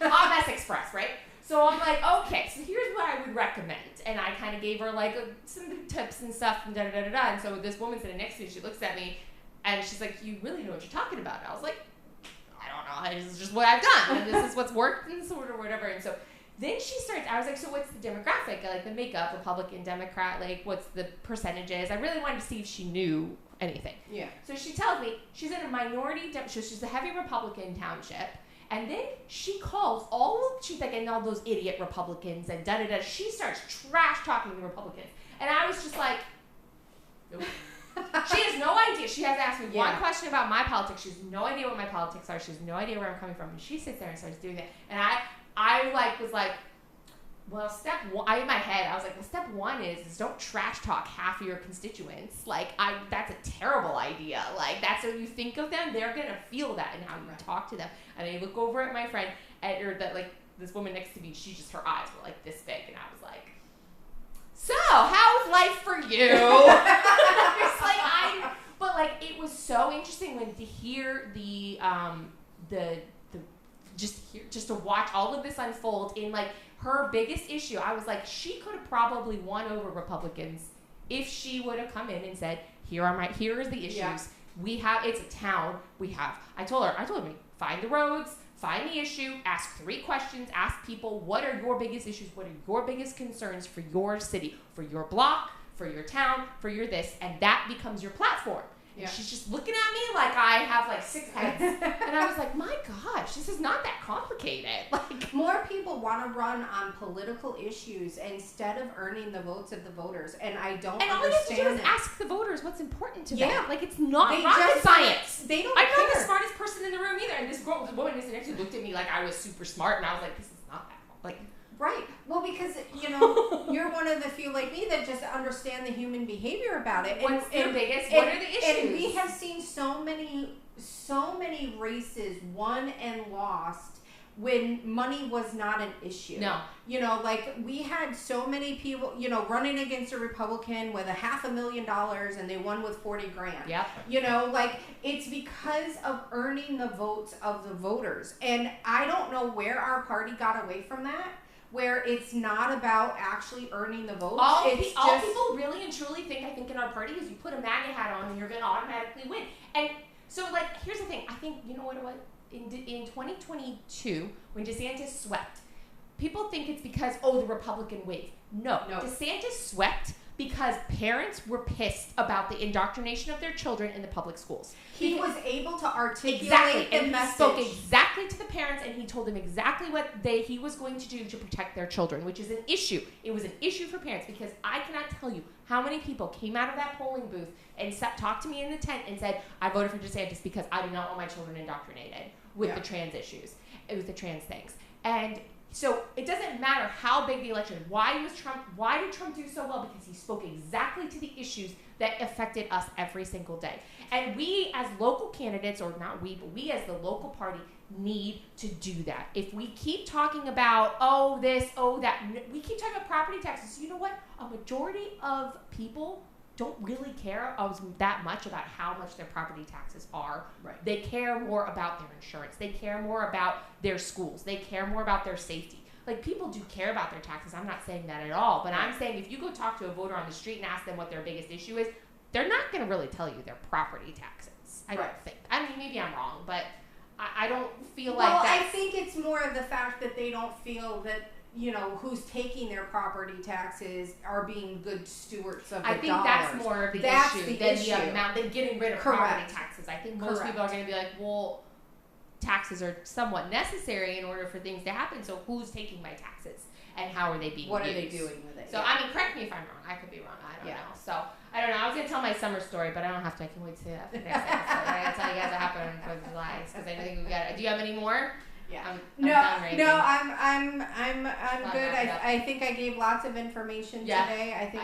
Hot mess express, right? So I'm like, okay, so here's what I would recommend. And I kind of gave her like some tips and stuff and da-da-da-da-da. And so this woman sitting next to me, she looks at me and she's like, you really know what you're talking about. And I was like, I don't know, this is just what I've done. And this is what's worked and sort of whatever. And so then she starts, I was like, so what's the demographic? Like the makeup, Republican, Democrat, like what's the percentages? I really wanted to see if she knew anything. Yeah. So she tells me she's in a minority, she's a heavy Republican township. And then she calls she's like, and all those idiot Republicans and da-da-da. She starts trash talking to Republicans. And I was just like, nope. She has no idea. She has asked me one question about my politics. She has no idea what my politics are. She has no idea where I'm coming from. And she sits there and starts doing that. And I was like, well, step one, in my head, I was like, well, step one is don't trash talk half of your constituents. Like, that's a terrible idea. Like, that's what you think of them. They're going to feel that in how you talk to them. And I look over at my friend, this woman next to me, her eyes were like this big. And I was like, so, how's life for you? But like, it was so interesting to hear just to watch all of this unfold in like her biggest issue. I was like, she could have probably won over Republicans if she would have come in and said, here is the issues. Yeah. It's a town. I told her, find the roads, find the issue, ask 3 questions, ask people, what are your biggest issues? What are your biggest concerns for your city, for your block, for your town, for your this, and that becomes your platform. Yeah. And she's just looking at me like I have like 6 heads. And I was like, my gosh, this is not that complicated. Like, more people want to run on political issues instead of earning the votes of the voters. And I don't understand. And all you have to do is ask the voters what's important to them. Like, it's not rocket science. They don't I'm care. not the smartest person in the room either. And this woman next to looked at me like I was super smart. And I was like, this is not that. Like, right. Well, because, you're one of the few like me that just understand the human behavior about it. What are the issues? And we have seen so many races won and lost when money was not an issue. No. Like we had so many people, running against a Republican with $500,000 and they won with $40,000. Yep. Like it's because of earning the votes of the voters. And I don't know where our party got away from that. Where it's not about actually earning the votes. All people really and truly think, I think, in our party is you put a MAGA hat on and you're going to automatically win. And so, like, here's the thing. I think, you know what it was? In 2022, when DeSantis swept, people think it's because, the Republican wave. No. DeSantis swept because parents were pissed about the indoctrination of their children in the public schools. He was able to articulate the message. He spoke exactly to the parents, and he told them exactly what he was going to do to protect their children, which is an issue. It was an issue for parents because I cannot tell you how many people came out of that polling booth and talked to me in the tent and said, I voted for DeSantis because I do not want my children indoctrinated with the trans issues, with the trans things. And so it doesn't matter how big the election. Why did Trump do so well? Because he spoke exactly to the issues that affected us every single day. And we as local candidates, or not we, but we as the local party need to do that. If we keep talking about, this, that, we keep talking about property taxes. You know what? A majority of people don't really care that much about how much their property taxes are. Right. They care more about their insurance. They care more about their schools. They care more about their safety. Like, people do care about their taxes. I'm not saying that at all. But I'm saying if you go talk to a voter on the street and ask them what their biggest issue is, they're not going to really tell you their property taxes. I don't think. I mean, maybe I'm wrong, but I don't feel like that. Well, I think it's more of the fact that they don't feel that who's taking their property taxes are being good stewards of the dollars. I think that's more of the issue than the amount, than getting rid of property taxes. I think most people are going to be like, well, taxes are somewhat necessary in order for things to happen, so who's taking my taxes and how are they being used? What are they doing with it? So, I mean, correct me if I'm wrong. I could be wrong. I don't know. So, I don't know. I was going to tell my summer story, but I don't have to. I can wait to the next episode. I got to tell you guys what happened on 4th of July, because I think we got it. Do you have any more? Yeah. I'm done ranting. I'm good. I think I gave lots of information today. I think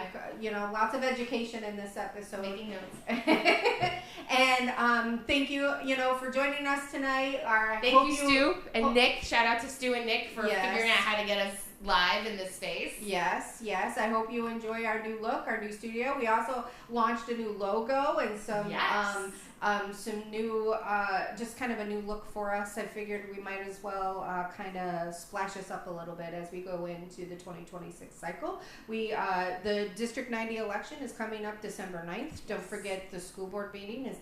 lots of education in this episode. Making notes. And thank you, for joining us tonight. Thank you, Stu and Nick. Shout out to Stu and Nick for figuring out how to get us live in this space. Yes. I hope you enjoy our new look, our new studio. We also launched a new logo and some new, just kind of a new look for us. I figured we might as well kind of splash us up a little bit as we go into the 2026 cycle. The District 90 election is coming up December 9th. Don't forget the school board meeting is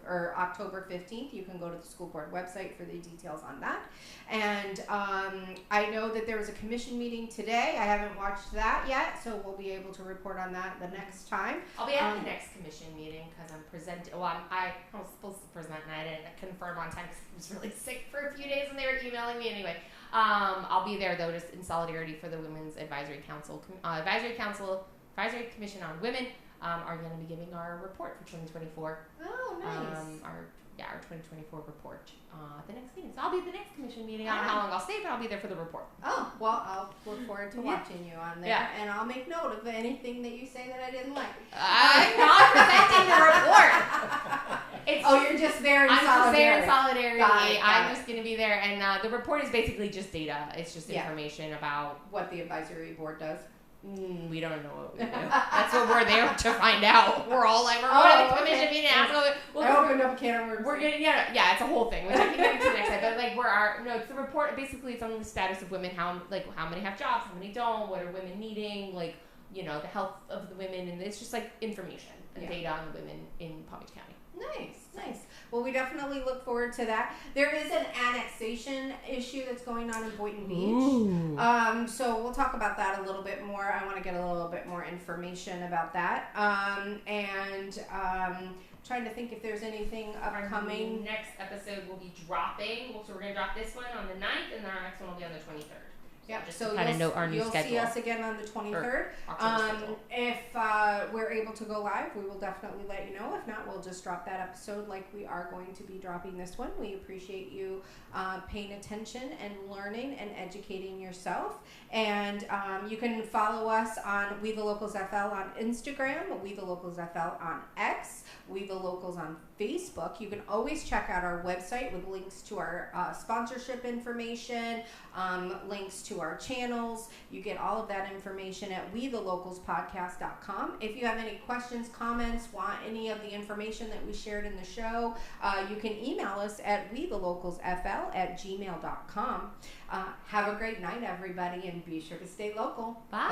October 15th. You can go to the school board website for the details on that. And I know that there was a commission meeting today. I haven't watched that yet, so we'll be able to report on that the next time. I'll be at the next commission meeting because I'm presenting. Well, I was supposed to present and I didn't confirm on time because I was really sick for a few days and they were emailing me anyway. I'll be there though, just in solidarity for the Women's Advisory Council. Advisory Commission on Women are going to be giving our report for 2024. Oh, nice. Our 2024 report at the next meeting. So I'll be at the next commission meeting. I don't know how long I'll stay, but I'll be there for the report. Oh, well, I'll look forward to watching you on there, and I'll make note of anything that you say that I didn't like. I'm not presenting the report. You're just there in solidarity. I'm just there in solidarity. I'm just going to be there, and the report is basically just data. It's just information about what the advisory board does. We don't know what we do. That's what we're there to find out. We're all like, we're going to the commission meeting. I opened up a can of worms. We're getting, it's a whole thing, which I can get into next time. But it's the report. Basically, it's on the status of women. How many have jobs? How many don't? What are women needing? The health of the women, and it's just information and data on the women in Palm Beach County. Nice. Well, we definitely look forward to that. There is an annexation issue that's going on in Boynton Beach. So we'll talk about that a little bit more. I want to get a little bit more information about that. Trying to think if there's anything upcoming. Our next episode will be dropping. So we're going to drop this one on the 9th, and then our next one will be on the 23rd. Yep. So you'll see us again on the 23rd. If we're able to go live, we will definitely let you know. If not, we'll just drop that episode like we are going to be dropping this one. We appreciate you paying attention and learning and educating yourself. And you can follow us on We the Locals FL on Instagram, We the Locals FL on X, We the Locals on Facebook. You can always check out our website with links to our sponsorship information, links to our channels. You get all of that information at WeTheLocalsPodcast.com. If you have any questions, comments, want any of the information that we shared in the show, you can email us at WeTheLocalsFL@gmail.com. Have a great night, everybody, and be sure to stay local. Bye.